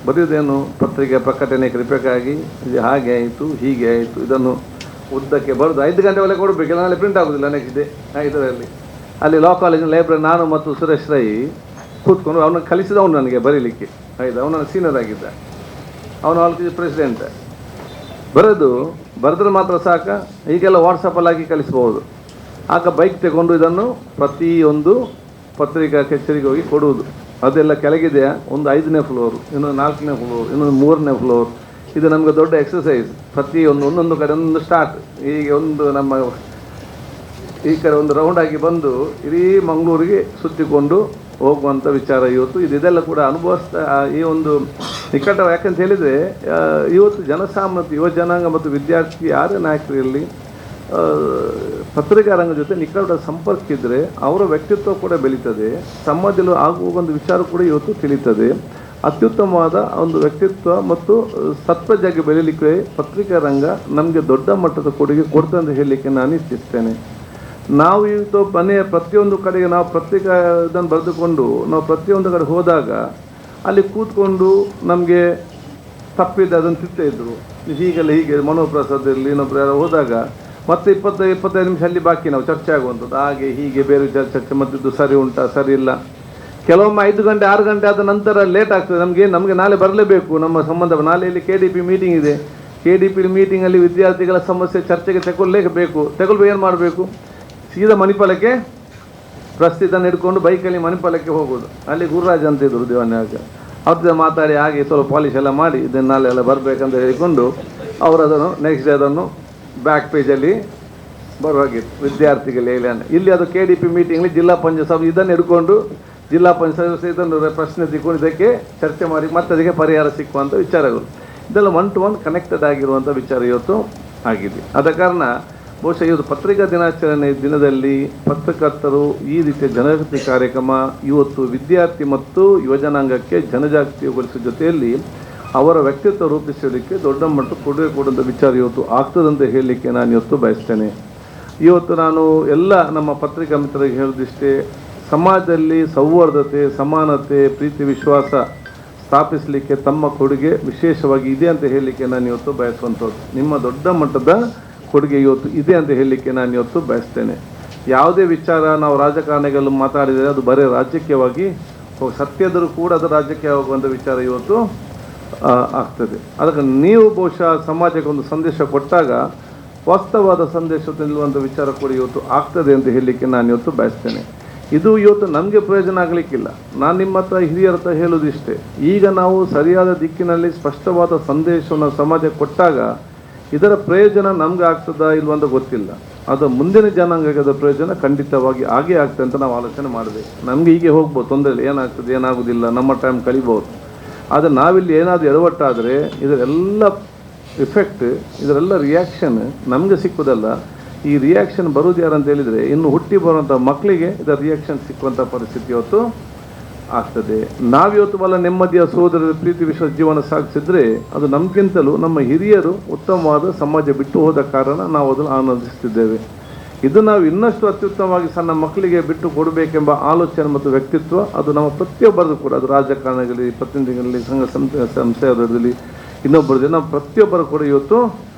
ಬರೆಯೋದೇನು ಪತ್ರಿಕೆ ಪ್ರಕಟಣೆ ಕೃಪಕ್ಕಾಗಿ ಇದು ಹಾಗೆ ಆಯಿತು ಹೀಗೆ ಆಯಿತು, ಇದನ್ನು ಉದ್ದಕ್ಕೆ ಬರೆದು 5 ಗಂಟೆ ಒಳಗೆ ಕೊಡಬೇಕು, ಇಲ್ಲ ನಾಳೆ ಪ್ರಿಂಟ್ ಆಗೋದಿಲ್ಲ ನೆಕ್ಸ್ಟ್ ಡೇ. ಇದರಲ್ಲಿ ಅಲ್ಲಿ ಲಾ ಕಾಲೇಜಿನ ಲೈಬ್ರರಿ ನಾನು ಮತ್ತು ಸುರೇಶ್ ರೈ ಕೂತ್ಕೊಂಡು ಅವನ ಕಲಿಸಿದವನು ನನಗೆ ಬರೀಲಿಕ್ಕೆ. ಅವನ ಸೀನಿಯರ್ ಆಗಿದ್ದ, ಅವನು ಆಲ್ರೆಡಿ ಪ್ರೆಸಿಡೆಂಟ್. ಬರೆದ್ರೆ ಮಾತ್ರ ಸಾಕ, ಈಗೆಲ್ಲ ವಾಟ್ಸಪ್ಪಲ್ಲಿ ಹಾಕಿ ಕಲಿಸ್ಬೋದು. ಆಗ ಬೈಕ್ ತಗೊಂಡು ಇದನ್ನು ಪ್ರತಿಯೊಂದು ಪತ್ರಿಕಾ ಕಚೇರಿಗೆ ಹೋಗಿ ಕೊಡುವುದು. ಅದೆಲ್ಲ ಕೆಳಗಿದೆಯಾ, ಒಂದು 5ನೇ ಫ್ಲೋರು, ಇನ್ನೊಂದು 4ನೇ ಫ್ಲೋರ್, ಇನ್ನೊಂದು 3ನೇ ಫ್ಲೋರ್. ಇದು ನಮಗೆ ದೊಡ್ಡ ಎಕ್ಸಸೈಸ್. ಒಂದೊಂದು ಕಡೆ ಒಂದು ಸ್ಟಾರ್ಟ್. ಈಗ ಒಂದು ನಮ್ಮ ಈ ಕಡೆ ಒಂದು ರೌಂಡ್ ಆಗಿ ಬಂದು ಇಡೀ ಮಂಗಳೂರಿಗೆ ಸುತ್ತಿಕೊಂಡು ಹೋಗುವಂಥ ವಿಚಾರ ಇವತ್ತು ಇದೆಲ್ಲ ಕೂಡ ಅನುಭವಿಸ್ತಾ ಈ ಒಂದು ನಿಕಟ, ಯಾಕಂತ ಹೇಳಿದರೆ ಇವತ್ತು ಜನಸಾಮಾನ್ಯ ಯುವ ಜನಾಂಗ ಮತ್ತು ವಿದ್ಯಾರ್ಥಿ ಯಾರೇ ನಾಯಕರು ಇರಲಿ ಪತ್ರಿಕಾ ರಂಗದ ಜೊತೆ ನಿಕಟ ಸಂಪರ್ಕ ಇದ್ದರೆ ಅವರ ವ್ಯಕ್ತಿತ್ವ ಕೂಡ ಬೆಳೀತದೆ, ಸಮಾಜದಲ್ಲಿ ಆಗುವ ಒಂದು ವಿಚಾರ ಕೂಡ ಇವತ್ತು ತಿಳಿತದೆ. ಅತ್ಯುತ್ತಮವಾದ ಒಂದು ವ್ಯಕ್ತಿತ್ವ ಮತ್ತು ಸತ್ಪ್ರಜೆಗೆ ಬೆಳೀಲಿಕ್ಕೆ ಪತ್ರಿಕಾ ರಂಗ ನಮಗೆ ದೊಡ್ಡ ಮಟ್ಟದ ಕೊಡುಗೆ ಕೊಡ್ತದೆ ಅಂತ ಹೇಳಲಿಕ್ಕೆ ನಾನು ಇಚ್ಛಿಸ್ತೇನೆ. ನಾವು ಇವತ್ತು ಮನೆಯ ಪ್ರತಿಯೊಂದು ಕಡೆಗೆ ನಾವು ಪತ್ರಿಕಾ ಇದನ್ನು ಬರೆದುಕೊಂಡು ನಾವು ಪ್ರತಿಯೊಂದು ಕಡೆ ಹೋದಾಗ ಅಲ್ಲಿ ಕೂತ್ಕೊಂಡು ನಮಗೆ ತಪ್ಪಿದೆ ಅದನ್ನು ತಿರ್ತಾ ಹೀಗೆಲ್ಲ ಹೀಗೆ ಮನೋಪ್ರಸಾದ ಇರಲಿ ಇನ್ನೊಬ್ಬರು ಯಾರು ಹೋದಾಗ ಮತ್ತೆ 20-25 ನಿಮಿಷ ಅಲ್ಲಿ ಬಾಕಿ ನಾವು ಚರ್ಚೆ ಆಗುವಂಥದ್ದು, ಹಾಗೆ ಹೀಗೆ ಬೇರೆ ಚರ್ಚೆ ಮತ್ತಿದ್ದು ಸರಿ ಉಂಟಾ ಸರಿ ಇಲ್ಲ. ಕೆಲವೊಮ್ಮೆ 5 ಗಂಟೆ 6 ಗಂಟೆ ಆದ ನಂತರ ಲೇಟ್ ಆಗ್ತದೆ. ನಮಗೆ ನಾಳೆ ಬರಲೇಬೇಕು, ನಮ್ಮ ಸಂಬಂಧ ನಾಳೆಯಲ್ಲಿ KDP ಮೀಟಿಂಗ್ ಇದೆ. KDP ಮೀಟಿಂಗಲ್ಲಿ ವಿದ್ಯಾರ್ಥಿಗಳ ಸಮಸ್ಯೆ ಚರ್ಚೆಗೆ ತಗೊಳ್ಳೇಬೇಕು. ಏನು ಮಾಡಬೇಕು? ಸೀದಾ ಮಣಿಪಾಲಕ್ಕೆ ಪ್ರಸ್ತುತನ ಹಿಡ್ಕೊಂಡು ಬೈಕಲ್ಲಿ ಮಣಿಪಾಲಕ್ಕೆ ಹೋಗೋದು. ಅಲ್ಲಿ ಗುರುರಾಜ್ ಅಂತ ಇದ್ರು ದೇವನ್ಯಾಗ, ಅವ್ರ ಮಾತಾಡಿ ಹಾಗೆ ಸ್ವಲ್ಪ ಪಾಲಿಶ್ ಎಲ್ಲ ಮಾಡಿ ಇದನ್ನು ನಾಳೆ ಎಲ್ಲ ಬರಬೇಕಂತ ಹೇಳಿಕೊಂಡು ಅವರು ಅದನ್ನು ನೆಕ್ಸ್ಟ್ ಡೇ ಅದನ್ನು ಬ್ಯಾಕ್ ಪೇಜಲ್ಲಿ ಬರುವಾಗಿತ್ತು ವಿದ್ಯಾರ್ಥಿಗಳಿಗೆ. ಇಲ್ಲಿ ಅದು KDP ಮೀಟಿಂಗ್ಲಿ ಜಿಲ್ಲಾ ಪಂಚಾಯತ್ ಸಭೆ ಇದನ್ನು ಹಿಡ್ಕೊಂಡು ಜಿಲ್ಲಾ ಪಂಚಾಯತ್ ಸದಸ್ಯ ಇದನ್ನು ಪ್ರಶ್ನೆ ತಿಳ್ಕೊಂಡು ಇದಕ್ಕೆ ಚರ್ಚೆ ಮಾಡಿ ಮತ್ತೆ ಅದಕ್ಕೆ ಪರಿಹಾರ ಸಿಕ್ಕುವಂಥ ವಿಚಾರಗಳು ಇದೆಲ್ಲ 1 to 1 ಕನೆಕ್ಟೆಡ್ ಆಗಿರುವಂಥ ವಿಚಾರ ಇವತ್ತು ಆಗಿದೆ. ಆದ ಕಾರಣ ಬಹುಶಃ ಇವತ್ತು ಪತ್ರಿಕಾ ದಿನಾಚರಣೆ ದಿನದಲ್ಲಿ ಪತ್ರಕರ್ತರು ಈ ರೀತಿಯ ಜನಜಾಗೃತಿ ಕಾರ್ಯಕ್ರಮ ಇವತ್ತು ವಿದ್ಯಾರ್ಥಿ ಮತ್ತು ಯುವಜನಾಂಗಕ್ಕೆ ಜನಜಾಗೃತಿಗೊಳಿಸುವ ಜೊತೆಯಲ್ಲಿ ಅವರ ವ್ಯಕ್ತಿತ್ವ ರೂಪಿಸಲಿಕ್ಕೆ ದೊಡ್ಡ ಮಟ್ಟ ಕೊಡುಗೆ ಕೊಡುವಂಥ ವಿಚಾರ ಇವತ್ತು ಆಗ್ತದಂತ ಹೇಳಲಿಕ್ಕೆ ನಾನು ಇವತ್ತು ಬಯಸ್ತೇನೆ. ಇವತ್ತು ನಾನು ಎಲ್ಲ ನಮ್ಮ ಪತ್ರಿಕಾ ಮಿತ್ರರಿಗೆ ಹೇಳೋದಿಷ್ಟೇ, ಸಮಾಜದಲ್ಲಿ ಸೌಹಾರ್ದತೆ, ಸಮಾನತೆ, ಪ್ರೀತಿ, ವಿಶ್ವಾಸ ಸ್ಥಾಪಿಸಲಿಕ್ಕೆ ತಮ್ಮ ಕೊಡುಗೆ ವಿಶೇಷವಾಗಿ ಇದೆ ಅಂತ ಹೇಳಲಿಕ್ಕೆ ನಾನು ಇವತ್ತು ಬಯಸುವಂಥದ್ದು. ನಿಮ್ಮ ದೊಡ್ಡ ಮಟ್ಟದ ಕೊಡುಗೆ ಇವತ್ತು ಇದೆ ಅಂತ ಹೇಳಲಿಕ್ಕೆ ನಾನು ಇವತ್ತು ಬಯಸ್ತೇನೆ. ಯಾವುದೇ ವಿಚಾರ ನಾವು ರಾಜಕಾರಣಿಗಳು ಮಾತಾಡಿದರೆ ಅದು ಬರೀ ರಾಜಕೀಯವಾಗಿ ಸತ್ಯದರೂ ಕೂಡ ಅದು ರಾಜಕೀಯ ಹೋಗುವಂಥ ವಿಚಾರ ಇವತ್ತು ಆಗ್ತದೆ. ಅದಕ್ಕೆ ನೀವು ಬಹುಶಃ ಸಮಾಜಕ್ಕೆ ಒಂದು ಸಂದೇಶ ಕೊಟ್ಟಾಗ ವಾಸ್ತವವಾದ ಸಂದೇಶ ನಿಲ್ಲುವಂಥ ವಿಚಾರ ಕೂಡ ಇವತ್ತು ಆಗ್ತದೆ ಅಂತ ಹೇಳಲಿಕ್ಕೆ ನಾನು ಇವತ್ತು ಬಯಸ್ತೇನೆ. ಇದು ಇವತ್ತು ನಮಗೆ ಪ್ರಯೋಜನ ಆಗಲಿಕ್ಕಿಲ್ಲ. ನಾನು ನಿಮ್ಮ ಹತ್ರ ಹಿರಿಯರ ಹತ್ರ ಹೇಳೋದಿಷ್ಟೇ, ಈಗ ನಾವು ಸರಿಯಾದ ದಿಕ್ಕಿನಲ್ಲಿ ಸ್ಪಷ್ಟವಾದ ಸಂದೇಶವನ್ನು ಸಮಾಜಕ್ಕೆ ಕೊಟ್ಟಾಗ ಇದರ ಪ್ರಯೋಜನ ನಮ್ಗೆ ಆಗ್ತದಾ ಇಲ್ವಂತ ಗೊತ್ತಿಲ್ಲ. ಅದು ಮುಂದಿನ ಜನಾಂಗಕ್ಕೆ ಅದರ ಪ್ರಯೋಜನ ಖಂಡಿತವಾಗಿ ಆಗೇ ಆಗ್ತದೆ ಅಂತ ನಾವು ಆಲೋಚನೆ ಮಾಡಬೇಕು. ನಮಗೆ ಹೀಗೆ ಹೋಗ್ಬೋದು, ತೊಂದರೆ ಏನಾಗ್ತದೆ ಏನಾಗೋದಿಲ್ಲ, ನಮ್ಮ ಟೈಮ್ ಕಳಿಬೋದು. ಆದರೆ ನಾವಿಲ್ಲಿ ಏನಾದರೂ ಎಡವಟ್ಟಾದರೆ ಇದರೆಲ್ಲ ಇಫೆಕ್ಟ್, ಇದರೆಲ್ಲ ರಿಯಾಕ್ಷನ್ ನಮಗೆ ಸಿಕ್ಕುವುದಲ್ಲ. ಈ ರಿಯಾಕ್ಷನ್ ಬರೋದು ಯಾರು ಅಂತ ಹೇಳಿದರೆ ಇನ್ನು ಹುಟ್ಟಿ ಬರುವಂಥ ಮಕ್ಕಳಿಗೆ ಇದರ ರಿಯಾಕ್ಷನ್ ಸಿಕ್ಕುವಂಥ ಪರಿಸ್ಥಿತಿ ಇವತ್ತು ಆಗ್ತದೆ. ನಾವಿವತ್ತು ಬಲ್ಲ ನೆಮ್ಮದಿಯ ಸೋದರರ ಪ್ರೀತಿ ವಿಶ್ವಾಸ ಜೀವನ ಸಾಗಿಸಿದ್ರೆ ಅದು ನಮಗಿಂತಲೂ ನಮ್ಮ ಹಿರಿಯರು ಉತ್ತಮವಾದ ಸಮಾಜ ಬಿಟ್ಟು ಹೋದ ಕಾರಣ ನಾವು ಅದನ್ನು ಆನಂದಿಸ್ತಿದ್ದೇವೆ. ಇದು ನಾವು ಇನ್ನಷ್ಟು ಅತ್ಯುತ್ತಮವಾಗಿ ಸಣ್ಣ ಮಕ್ಕಳಿಗೆ ಬಿಟ್ಟು ಕೊಡಬೇಕೆಂಬ ಆಲೋಚನೆ ಮತ್ತು ವ್ಯಕ್ತಿತ್ವ ಅದು ನಮ್ಮ ಪ್ರತಿಯೊಬ್ಬರದ್ದು ಕೂಡ, ಅದು ರಾಜಕಾರಣಗಳಲ್ಲಿ, ಪ್ರತಿನಿಧಿಗಳಲ್ಲಿ, ಸಂಸ್ಥೆಯಲ್ಲಿ, ಇನ್ನೊಬ್ಬರದ್ದು, ನಾವು ಪ್ರತಿಯೊಬ್ಬರು ಕೂಡ ಇವತ್ತು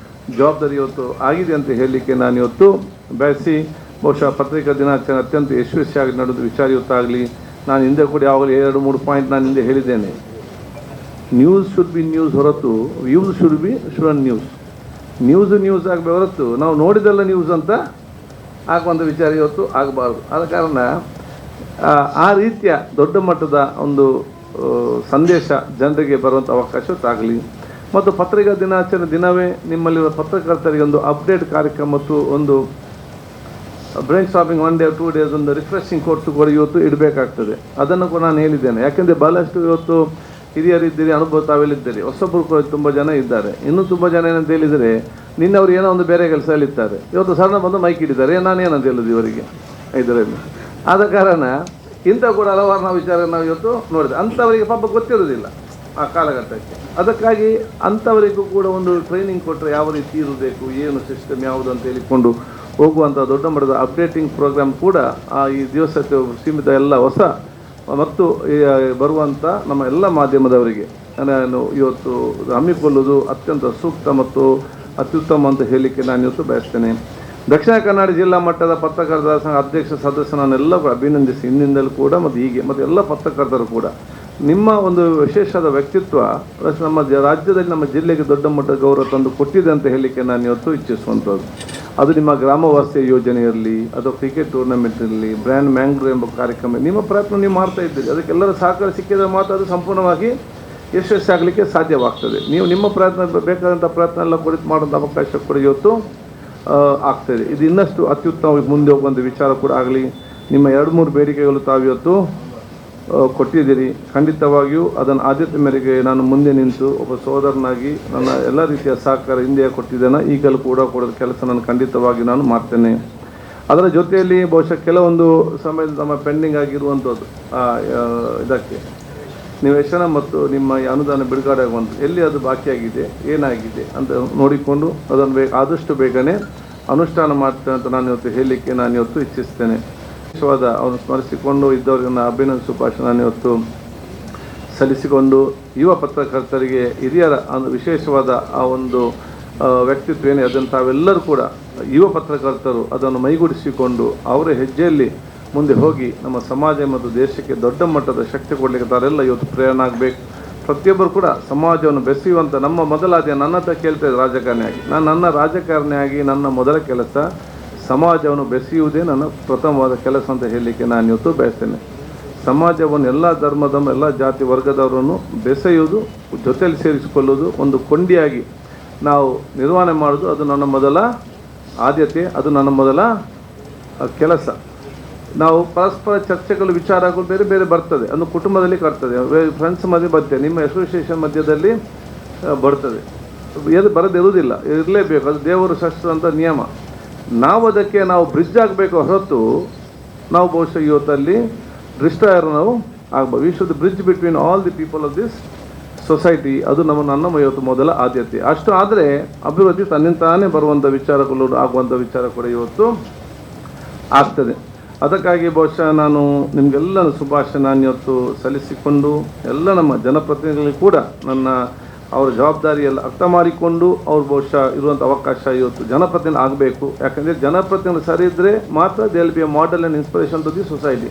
ಜವಾಬ್ದಾರಿ ಇವತ್ತು ಆಗಿದೆ ಅಂತ ಹೇಳಲಿಕ್ಕೆ ನಾನು ಇವತ್ತು ಬಯಸಿ, ಬಹುಶಃ ಪತ್ರಿಕಾ ದಿನಾಚರಣೆ ಅತ್ಯಂತ ಯಶಸ್ವಿಯಾಗಿ ನಡೆದ ವಿಚಾರ ಇವತ್ತಾಗಲಿ. ನಾನು ಹಿಂದೆ ಕೂಡ ಯಾವಾಗಲೂ 2-3 ಪಾಯಿಂಟ್ ನಾನು ಹಿಂದೆ ಹೇಳಿದ್ದೇನೆ. ನ್ಯೂಸ್ ಶುಡ್ ಬಿ ನ್ಯೂಸ್ ಹೊರತು views should be should news ಆಗಬೇಕು ಹೊರತು ನಾವು ನೋಡಿದೆಲ್ಲ ನ್ಯೂಸ್ ಅಂತ ಆಗುವಂಥ ವಿಚಾರ ಇವತ್ತು ಆಗಬಾರ್ದು. ಆದ ಕಾರಣ ಆ ರೀತಿಯ ದೊಡ್ಡ ಮಟ್ಟದ ಒಂದು ಸಂದೇಶ ಜನರಿಗೆ ಬರುವಂಥ ಅವಕಾಶ ಆಗಲಿ. ಮತ್ತು ಪತ್ರಿಕಾ ದಿನಾಚರಣೆ ದಿನವೇ ನಿಮ್ಮಲ್ಲಿರುವ ಪತ್ರಕರ್ತರಿಗೆ ಒಂದು ಅಪ್ಡೇಟ್ ಕಾರ್ಯಕ್ರಮ ಮತ್ತು ಒಂದು brain storming 1 day or 2 days ಒಂದು ರಿಫ್ರೆಶಿಂಗ್ ಕೋರ್ಸು ಕೂಡ ಇವತ್ತು ಇಡಬೇಕಾಗ್ತದೆ. ಅದನ್ನು ಕೂಡ ನಾನು ಹೇಳಿದ್ದೇನೆ. ಯಾಕೆಂದರೆ ಭಾಳಷ್ಟು ಇವತ್ತು ಹಿರಿಯರಿದ್ದೀರಿ, ಅನುಭವ ತಾವೆಲ್ಲಿದ್ದೀರಿ, ಹೊಸೊಬ್ಬರು ಕೂಡ ತುಂಬ ಜನ ಇದ್ದಾರೆ. ಇನ್ನೂ ತುಂಬ ಜನ ಏನಂತ ಹೇಳಿದರೆ ನಿನ್ನವರು ಏನೋ ಒಂದು ಬೇರೆ ಕೆಲಸದಲ್ಲಿರ್ತಾರೆ, ಇವತ್ತು ಸಣ್ಣ ಬಂದು ಮೈಕ್ ಇಟ್ಟಿದ್ದಾರೆ, ನಾನು ಏನಂತ ಹೇಳೋದು ಇವರಿಗೆ ಇದರಲ್ಲಿ. ಆದ ಕಾರಣ ಇಂಥ ಕೂಡ ಹಲವಾರು ನಾವು ವಿಚಾರ ನಾವು ಇವತ್ತು ನೋಡಿದೆ. ಅಂಥವರಿಗೆ ಪಾಪ ಗೊತ್ತಿರೋದಿಲ್ಲ ಆ ಕಾಲಘಟ್ಟಕ್ಕೆ. ಅದಕ್ಕಾಗಿ ಅಂಥವರಿಗೂ ಕೂಡ ಒಂದು ಟ್ರೈನಿಂಗ್ ಕೊಟ್ಟರೆ ಯಾವ ರೀತಿ ಇರಬೇಕು, ಏನು ಸಿಸ್ಟಮ್ ಯಾವುದು ಅಂತ ಹೇಳಿಕೊಂಡು ಹೋಗುವಂಥ ದೊಡ್ಡ ಮಟ್ಟದ ಅಪ್ಡೇಟಿಂಗ್ ಪ್ರೋಗ್ರಾಮ್ ಕೂಡ ಈ ದಿವಸ ಸೀಮಿತ ಎಲ್ಲ ಹೊಸ ಮತ್ತು ಬರುವಂಥ ನಮ್ಮ ಎಲ್ಲ ಮಾಧ್ಯಮದವರಿಗೆ ನಾನು ಇವತ್ತು ಹಮ್ಮಿಕೊಳ್ಳುವುದು ಅತ್ಯಂತ ಸೂಕ್ತ ಮತ್ತು ಅತ್ಯುತ್ತಮ ಅಂತ ಹೇಳಲಿಕ್ಕೆ ನಾನು ಇವತ್ತು ಬಯಸ್ತೇನೆ. ದಕ್ಷಿಣ ಕನ್ನಡ ಜಿಲ್ಲಾ ಮಟ್ಟದ ಪತ್ರಕರ್ತರ ಸಂಘ ಅಧ್ಯಕ್ಷ ಸದಸ್ಯನನ್ನೆಲ್ಲ ಅಭಿನಂದಿಸಿ ಹಿಂದಿಂದಲೂ ಕೂಡ ಮತ್ತು ಹೀಗೆ ಮತ್ತು ಎಲ್ಲ ಪತ್ರಕರ್ತರು ಕೂಡ ನಿಮ್ಮ ಒಂದು ವಿಶೇಷವಾದ ವ್ಯಕ್ತಿತ್ವ ನಮ್ಮ ರಾಜ್ಯದಲ್ಲಿ ನಮ್ಮ ಜಿಲ್ಲೆಗೆ ದೊಡ್ಡ ಮಟ್ಟದ ಗೌರವ ತಂದು ಕೊಟ್ಟಿದೆ ಅಂತ ಹೇಳಲಿಕ್ಕೆ ನಾನು ಇವತ್ತು ಇಚ್ಛಿಸುವಂಥದ್ದು. ಅದು ನಿಮ್ಮ ಗ್ರಾಮವಾಸ್ಯ ಯೋಜನೆ ಇರಲಿ, ಅಥವಾ ಕ್ರಿಕೆಟ್ ಟೂರ್ನಮೆಂಟ್ ಇರಲಿ, ಬ್ರ್ಯಾಂಡ್ ಮ್ಯಾಂಗ್ರೋ ಎಂಬ ಕಾರ್ಯಕ್ರಮ, ನಿಮ್ಮ ಪ್ರಯತ್ನ ನೀವು ಮಾಡ್ತಾ ಇದ್ದೀರಿ. ಅದಕ್ಕೆಲ್ಲರ ಸಹಕಾರ ಸಿಕ್ಕಿದ್ರೆ ಮಾತ್ರ ಅದು ಸಂಪೂರ್ಣವಾಗಿ ಯಶಸ್ಸಾಗಲಿಕ್ಕೆ ಸಾಧ್ಯವಾಗ್ತದೆ. ನೀವು ನಿಮ್ಮ ಪ್ರಯತ್ನ ಬೇಕಾದಂಥ ಪ್ರಯತ್ನ ಎಲ್ಲ ಕುರಿತು ಮಾಡೋಂಥ ಅವಕಾಶ ಕೂಡ ಇವತ್ತು ಆಗ್ತದೆ. ಇದು ಇನ್ನಷ್ಟು ಅತ್ಯುತ್ತಮವಾಗಿ ಮುಂದೆ ಹೋಗುವಂಥ ವಿಚಾರ ಕೂಡ ಆಗಲಿ. ನಿಮ್ಮ 2-3 ಬೇಡಿಕೆಗಳು ತಾವಿವತ್ತು ಕೊಟ್ಟಿದ್ದೀರಿ. ಖಂಡಿತವಾಗಿಯೂ ಅದನ್ನು ಆದ್ಯತೆ ಮೇರೆಗೆ ನಾನು ಮುಂದೆ ನಿಂತು ಒಬ್ಬ ಸೋದರನಾಗಿ ನನ್ನ ಎಲ್ಲ ರೀತಿಯ ಸಹಕಾರ ಹಿಂದೆ ಕೊಟ್ಟಿದ್ದೇನೆ, ಈಗಲೂ ಕೂಡ ಕೊಡೋದು ಕೆಲಸ ನಾನು ಖಂಡಿತವಾಗಿ ನಾನು ಮಾಡ್ತೇನೆ. ಅದರ ಜೊತೆಯಲ್ಲಿ ಬಹುಶಃ ಕೆಲವೊಂದು ಸಮಯದಲ್ಲಿ ನಮ್ಮ ಪೆಂಡಿಂಗ್ ಆಗಿರುವಂಥದ್ದು ಇದಕ್ಕೆ ನಿವೇಶನ ಮತ್ತು ನಿಮ್ಮ ಈ ಅನುದಾನ ಬಿಡುಗಡೆ ಆಗುವಂಥ ಎಲ್ಲಿ ಅದು ಬಾಕಿಯಾಗಿದೆ, ಏನಾಗಿದೆ ಅಂತ ನೋಡಿಕೊಂಡು ಅದನ್ನು ಆದಷ್ಟು ಬೇಗನೆ ಅನುಷ್ಠಾನ ಮಾಡ್ತೇನೆ ಅಂತ ನಾನು ಇವತ್ತು ಹೇಳಲಿಕ್ಕೆ ನಾನು ಇವತ್ತು ಇಚ್ಛಿಸ್ತೇನೆ. ವಿಶೇಷವಾದ ಅವನು ಸ್ಮರಿಸಿಕೊಂಡು ಇದ್ದವರಿಗೆ ಅಭಿನಂದನೆ ಶುಭಾಶಯ ನಾನು ಇವತ್ತು ಸಲ್ಲಿಸಿಕೊಂಡು ಯುವ ಪತ್ರಕರ್ತರಿಗೆ ಹಿರಿಯರ ವಿಶೇಷವಾದ ಆ ಒಂದು ವ್ಯಕ್ತಿತ್ವ ಏನೇ ಅದನ್ನು ತಾವೆಲ್ಲರೂ ಕೂಡ ಯುವ ಪತ್ರಕರ್ತರು ಅದನ್ನು ಮೈಗೂಡಿಸಿಕೊಂಡು ಅವರ ಹೆಜ್ಜೆಯಲ್ಲಿ ಮುಂದೆ ಹೋಗಿ ನಮ್ಮ ಸಮಾಜ ಮತ್ತು ದೇಶಕ್ಕೆ ದೊಡ್ಡ ಮಟ್ಟದ ಶಕ್ತಿ ಕೊಡಲಿಕ್ಕೆ ತಾರೆಲ್ಲ ಇವತ್ತು ಪ್ರೇರಣೆ ಆಗಬೇಕು. ಪ್ರತಿಯೊಬ್ಬರು ಕೂಡ ಸಮಾಜವನ್ನು ಬೆಸೆಯುವಂಥ ನಮ್ಮ ಮೊದಲಾದ ನನ್ನ ಹತ್ರ ಕೇಳ್ತಾ ರಾಜಕಾರಣಿಯಾಗಿ ನನ್ನ ರಾಜಕಾರಣಿಯಾಗಿ ನನ್ನ ಮೊದಲ ಕೆಲಸ ಸಮಾಜವನ್ನು ಬೆಸೆಯುವುದೇ ನನ್ನ ಪ್ರಥಮವಾದ ಕೆಲಸ ಅಂತ ಹೇಳಲಿಕ್ಕೆ ನಾನು ಇವತ್ತು ಬಯಸ್ತೇನೆ. ಸಮಾಜವನ್ನು ಎಲ್ಲ ಧರ್ಮದ ಎಲ್ಲ ಜಾತಿ ವರ್ಗದವರನ್ನು ಬೆಸೆಯುವುದು, ಜೊತೆಯಲ್ಲಿ ಸೇರಿಸಿಕೊಳ್ಳುವುದು, ಒಂದು ಕೊಂಡಿಯಾಗಿ ನಾವು ನಿರ್ವಹಣೆ ಮಾಡೋದು ಅದು ನನ್ನ ಮೊದಲ ಆದ್ಯತೆ, ಅದು ನನ್ನ ಮೊದಲ ಕೆಲಸ. ನಾವು ಪರಸ್ಪರ ಚರ್ಚೆಗಳು ವಿಚಾರಗಳು ಬೇರೆ ಬೇರೆ ಬರ್ತದೆ, ಅದು ಕುಟುಂಬದಲ್ಲಿ ಬರ್ತದೆ, ಫ್ರೆಂಡ್ಸ್ ಮಧ್ಯೆ ಬರ್ತದೆ, ನಿಮ್ಮ ಅಸೋಸಿಯೇಷನ್ ಮಧ್ಯದಲ್ಲಿ ಬರ್ತದೆ, ಬರದಿರುವುದಿಲ್ಲ, ಇರಲೇಬೇಕು, ಅದು ದೇವರು ಶಾಸ್ತ್ರ ಅಂತ ನಿಯಮ. ನಾವು ಅದಕ್ಕೆ ನಾವು ಬ್ರಿಡ್ಜ್ ಆಗಬೇಕು ಹೊರತು ನಾವು ಬಹುಶಃ ಇವತ್ತಲ್ಲಿ ಡಿಸ್ಟ್ರಾಯರ್ ನಾವು ಆಗ್ಬೋದು. We should bridge between all the people of this society, ಅದು ನನ್ನ ಇವತ್ತು ಮೊದಲ ಆದ್ಯತೆ. ಅಷ್ಟು ಆದರೆ ಅಭಿವೃದ್ಧಿ ತನ್ನಿಂತಾನೇ ಬರುವಂಥ ವಿಚಾರಗಳು ಆಗುವಂಥ ವಿಚಾರ ಕೂಡ ಇವತ್ತು ಆಗ್ತದೆ. ಅದಕ್ಕಾಗಿ ಬಹುಶಃ ನಾನು ನಿಮಗೆಲ್ಲ ಶುಭಾಶಯ ನಾನು ಇವತ್ತು ಸಲ್ಲಿಸಿಕೊಂಡು ಎಲ್ಲ ನಮ್ಮ ಜನಪ್ರತಿನಿಧಿಗಳಿಗೆ ಕೂಡ ಅವರ ಜವಾಬ್ದಾರಿಯೆಲ್ಲ ಅರ್ಥ ಮಾಡಿಕೊಂಡು ಅವ್ರು ಬಹುಶಃ ಇರುವಂಥ ಅವಕಾಶ ಇವತ್ತು ಜನಪ್ರತಿನಿಧಿ ಆಗಬೇಕು. ಯಾಕಂದರೆ ಜನಪ್ರತಿನಿಧಿ ಸರಿ ಇದ್ದರೆ ಮಾತ್ರ they will be a model and inspiration to the society.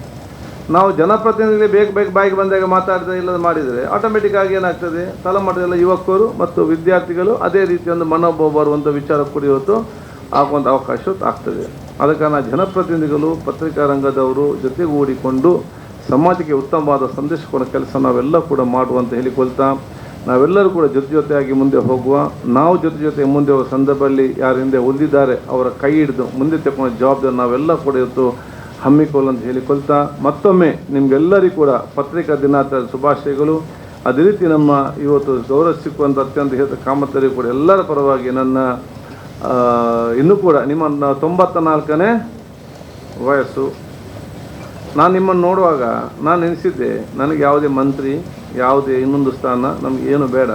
ನಾವು ಜನಪ್ರತಿನಿಧಿ ಬೇಕು ಬಾಯಿಗೆ ಬಂದಾಗ ಮಾತಾಡಿದ್ರೆ ಇಲ್ಲದ ಮಾಡಿದರೆ ಆಟೋಮೆಟಿಕ್ ಆಗಿ ಏನಾಗ್ತದೆ, ತಲೆಮಾಟದೆಲ್ಲ ಯುವಕರು ಮತ್ತು ವಿದ್ಯಾರ್ಥಿಗಳು ಅದೇ ರೀತಿ ಒಂದು ಮನೋಭಾವ ಬರುವಂಥ ವಿಚಾರ ಕೂಡ ಇವತ್ತು ಆಗುವಂಥ ಅವಕಾಶ ಆಗ್ತದೆ. ಅದಕ್ಕೆ ನಾನು ಜನಪ್ರತಿನಿಧಿಗಳು ಪತ್ರಿಕಾ ರಂಗದವರು ಜೊತೆಗೂಡಿಕೊಂಡು ಸಮಾಜಕ್ಕೆ ಉತ್ತಮವಾದ ಸಂದೇಶ ಕೊಡೋ ಕೆಲಸ ನಾವೆಲ್ಲ ಕೂಡ ಮಾಡುವಂತ ಹೇಳಿಕೊಳ್ತಾ, ನಾವೆಲ್ಲರೂ ಕೂಡ ಜೊತೆಯಾಗಿ ಮುಂದೆ ಹೋಗುವ, ನಾವು ಜೊತೆ ಮುಂದೆ ಹೋಗುವ ಸಂದರ್ಭದಲ್ಲಿ ಯಾರ ಹಿಂದೆ ಉಳಿದಿದ್ದಾರೆ ಅವರ ಕೈ ಹಿಡಿದು ಮುಂದೆ ತಗೊಂಡ ಜವಾಬ್ದಾರಿ ನಾವೆಲ್ಲ ಕೂಡ ಇವತ್ತು ಹಮ್ಮಿಕೊಳ್ಳು ಅಂತ ಹೇಳಿಕೊಳ್ತಾ, ಮತ್ತೊಮ್ಮೆ ನಿಮಗೆಲ್ಲರಿಗೂ ಕೂಡ ಪತ್ರಿಕಾ ದಿನಾಚರಣೆ ಶುಭಾಶಯಗಳು. ಅದೇ ರೀತಿ ನಮ್ಮ ಇವತ್ತು ಗೌರವ ಸಿಕ್ಕುವಂಥ ಅತ್ಯಂತ ಹಿರಿಯ ಕಾಮತರಿಗೆ ಕೂಡ ಎಲ್ಲರ ಪರವಾಗಿ ನನ್ನ ಇನ್ನೂ ಕೂಡ ನಿಮ್ಮ 94ನೇ ವಯಸ್ಸು. ನಾನು ನಿಮ್ಮನ್ನು ನೋಡುವಾಗ ನಾನು ಎನಿಸಿದ್ದೆ, ನನಗೆ ಯಾವುದೇ ಮಂತ್ರಿ ಯಾವುದೇ ಇನ್ನೊಂದು ಸ್ಥಾನ ನಮಗೆ ಏನು ಬೇಡ,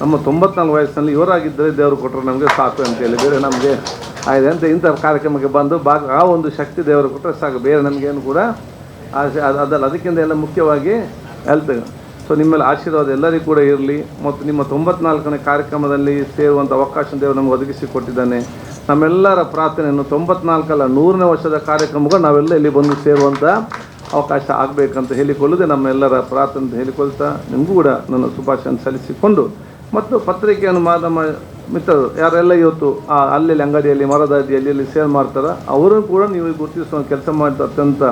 ನಮ್ಮ 94 ವಯಸ್ಸಿನಲ್ಲಿ ಇವರಾಗಿದ್ದರೆ ದೇವರು ಕೊಟ್ಟರೆ ನಮಗೆ ಸಾಕು ಅಂತೇಳಿ, ಬೇರೆ ನಮಗೆ ಆಯ್ತು ಅಂತ ಇಂಥ ಕಾರ್ಯಕ್ರಮಕ್ಕೆ ಬಂದು ಆ ಒಂದು ಶಕ್ತಿ ದೇವರು ಕೊಟ್ಟರೆ ಸಾಕು, ಬೇರೆ ನಮಗೇನು ಕೂಡ ಅದಲ್ಲ. ಅದಕ್ಕಿಂತ ಎಲ್ಲ ಮುಖ್ಯವಾಗಿ ಹೆಲ್ತ್. ಸೊ ನಿಮ್ಮೆಲ್ಲ ಆಶೀರ್ವಾದ ಎಲ್ಲರಿಗೂ ಕೂಡ ಇರಲಿ. ಮತ್ತು ನಿಮ್ಮ 94ನೇ ಕಾರ್ಯಕ್ರಮದಲ್ಲಿ ಸೇರುವಂಥ ಅವಕಾಶ ದೇವರು ನಮಗೆ ಒದಗಿಸಿಕೊಟ್ಟಿದ್ದಾನೆ. ನಮ್ಮೆಲ್ಲರ ಪ್ರಾರ್ಥನೆಯನ್ನು 94 100ನೇ ವರ್ಷದ ಕಾರ್ಯಕ್ರಮಗಳು ನಾವೆಲ್ಲ ಇಲ್ಲಿ ಬಂದು ಸೇರುವಂಥ ಅವಕಾಶ ಆಗಬೇಕಂತ ಹೇಳಿಕೊಳ್ಳುವುದೇ ನಮ್ಮೆಲ್ಲರ ಪ್ರಾರ್ಥನೆ ಅಂತ ಹೇಳಿಕೊಳ್ತಾ, ನಿಮಗೂ ಕೂಡ ನನ್ನ ಶುಭಾಶಯ ಸಲ್ಲಿಸಿಕೊಂಡು, ಮತ್ತು ಪತ್ರಿಕೆಯನ್ನು ಮಾಧ್ಯಮ ಮಿತ್ರರು ಯಾರೆಲ್ಲ ಇವತ್ತು ಅಲ್ಲೆಲ್ಲಿ ಅಂಗಡಿಯಲ್ಲಿ ಮರದ ಅಡಿಯಲ್ಲಿ ಸೇಲ್ ಮಾಡ್ತಾರೆ ಅವರನ್ನು ಕೂಡ ನೀವು ಗುರುತಿಸುವ ಕೆಲಸ ಮಾಡಿದ ಅತ್ಯಂತ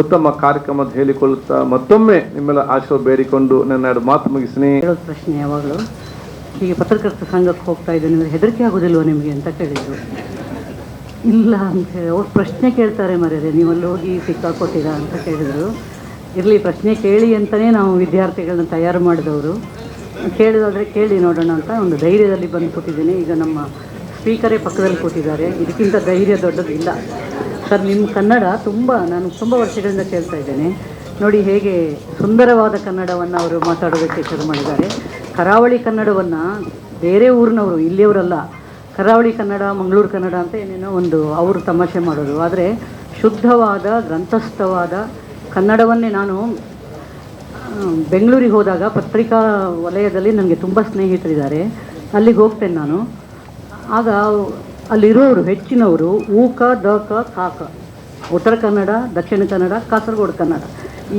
ಉತ್ತಮ ಕಾರ್ಯಕ್ರಮ ಅಂತ ಹೇಳಿಕೊಳ್ಳುತ್ತಾ ಮತ್ತೊಮ್ಮೆ ನಿಮ್ಮೆಲ್ಲ ಆಶೀರ್ವಾದ ಬೇಡಿಕೊಂಡು ನನ್ನ 2 ಮಾತು ಮುಗಿಸ್ತೀನಿ. ಹೇಳೋದು ಪ್ರಶ್ನೆ ಯಾವಾಗಲೂ ಹೀಗೆ ಪತ್ರಕರ್ತರ ಸಂಘಕ್ಕೆ ಹೋಗ್ತಾ ಇದ್ದೇನೆ ಅಂದರೆ ಹೆದರಿಕೆ ಆಗೋದಿಲ್ವ ನಿಮಗೆ ಅಂತ ಕೇಳಿದರು. ಇಲ್ಲ ಅಂತ ಹೇಳಿ ಅವ್ರು ಪ್ರಶ್ನೆ ಕೇಳ್ತಾರೆ, ಮರ್ಯಾದೆ ನೀವಲ್ಲಿ ಹೋಗಿ ಸಿಕ್ಕಾಕೊಟ್ಟಿರಾ ಅಂತ ಕೇಳಿದರು. ಇರಲಿ, ಪ್ರಶ್ನೆ ಕೇಳಿ ಅಂತಲೇ ನಾವು ವಿದ್ಯಾರ್ಥಿಗಳನ್ನ ತಯಾರು ಮಾಡಿದವರು. ಕೇಳಿದಾದರೆ ಕೇಳಿ ನೋಡೋಣ ಅಂತ ಒಂದು ಧೈರ್ಯದಲ್ಲಿ ಬಂದು ಕೂತಿದ್ದೀನಿ. ಈಗ ನಮ್ಮ ಸ್ಪೀಕರೇ ಪಕ್ಕದಲ್ಲಿ ಕೂತಿದ್ದಾರೆ, ಇದಕ್ಕಿಂತ ಧೈರ್ಯ ದೊಡ್ಡದಿಲ್ಲ. ಸರ್, ನಿಮ್ಮ ಕನ್ನಡ ನಾನು ತುಂಬ ವರ್ಷಗಳಿಂದ ಕೇಳ್ತಾ ಇದ್ದೇನೆ. ನೋಡಿ ಹೇಗೆ ಸುಂದರವಾದ ಕನ್ನಡವನ್ನು ಅವರು ಮಾತಾಡೋದಕ್ಕೆ ಶುರು ಮಾಡಿದ್ದಾರೆ. ಕರಾವಳಿ ಕನ್ನಡವನ್ನು ಬೇರೆ ಊರಿನವರು, ಇಲ್ಲಿಯವರಲ್ಲ, ಕರಾವಳಿ ಕನ್ನಡ ಮಂಗಳೂರು ಕನ್ನಡ ಅಂತ ಏನೇನೋ ಒಂದು ಅವರು ತಮಾಷೆ ಮಾಡೋದು. ಆದರೆ ಶುದ್ಧವಾದ ಗ್ರಂಥಸ್ಥವಾದ ಕನ್ನಡವನ್ನೇ ನಾನು ಬೆಂಗಳೂರಿಗೆ ಹೋದಾಗ ಪತ್ರಿಕಾ ವಲಯದಲ್ಲಿ ನನಗೆ ತುಂಬ ಸ್ನೇಹಿತರಿದ್ದಾರೆ. ಅಲ್ಲಿಗೆ ಹೋಗ್ತೇನೆ ನಾನು. ಆಗ ಅಲ್ಲಿರೋರು ಹೆಚ್ಚಿನವರು ಊಕ ದಕ ಕಾಕ, ಉತ್ತರ ಕನ್ನಡ, ದಕ್ಷಿಣ ಕನ್ನಡ, ಕಾಸರಗೋಡು ಕನ್ನಡ,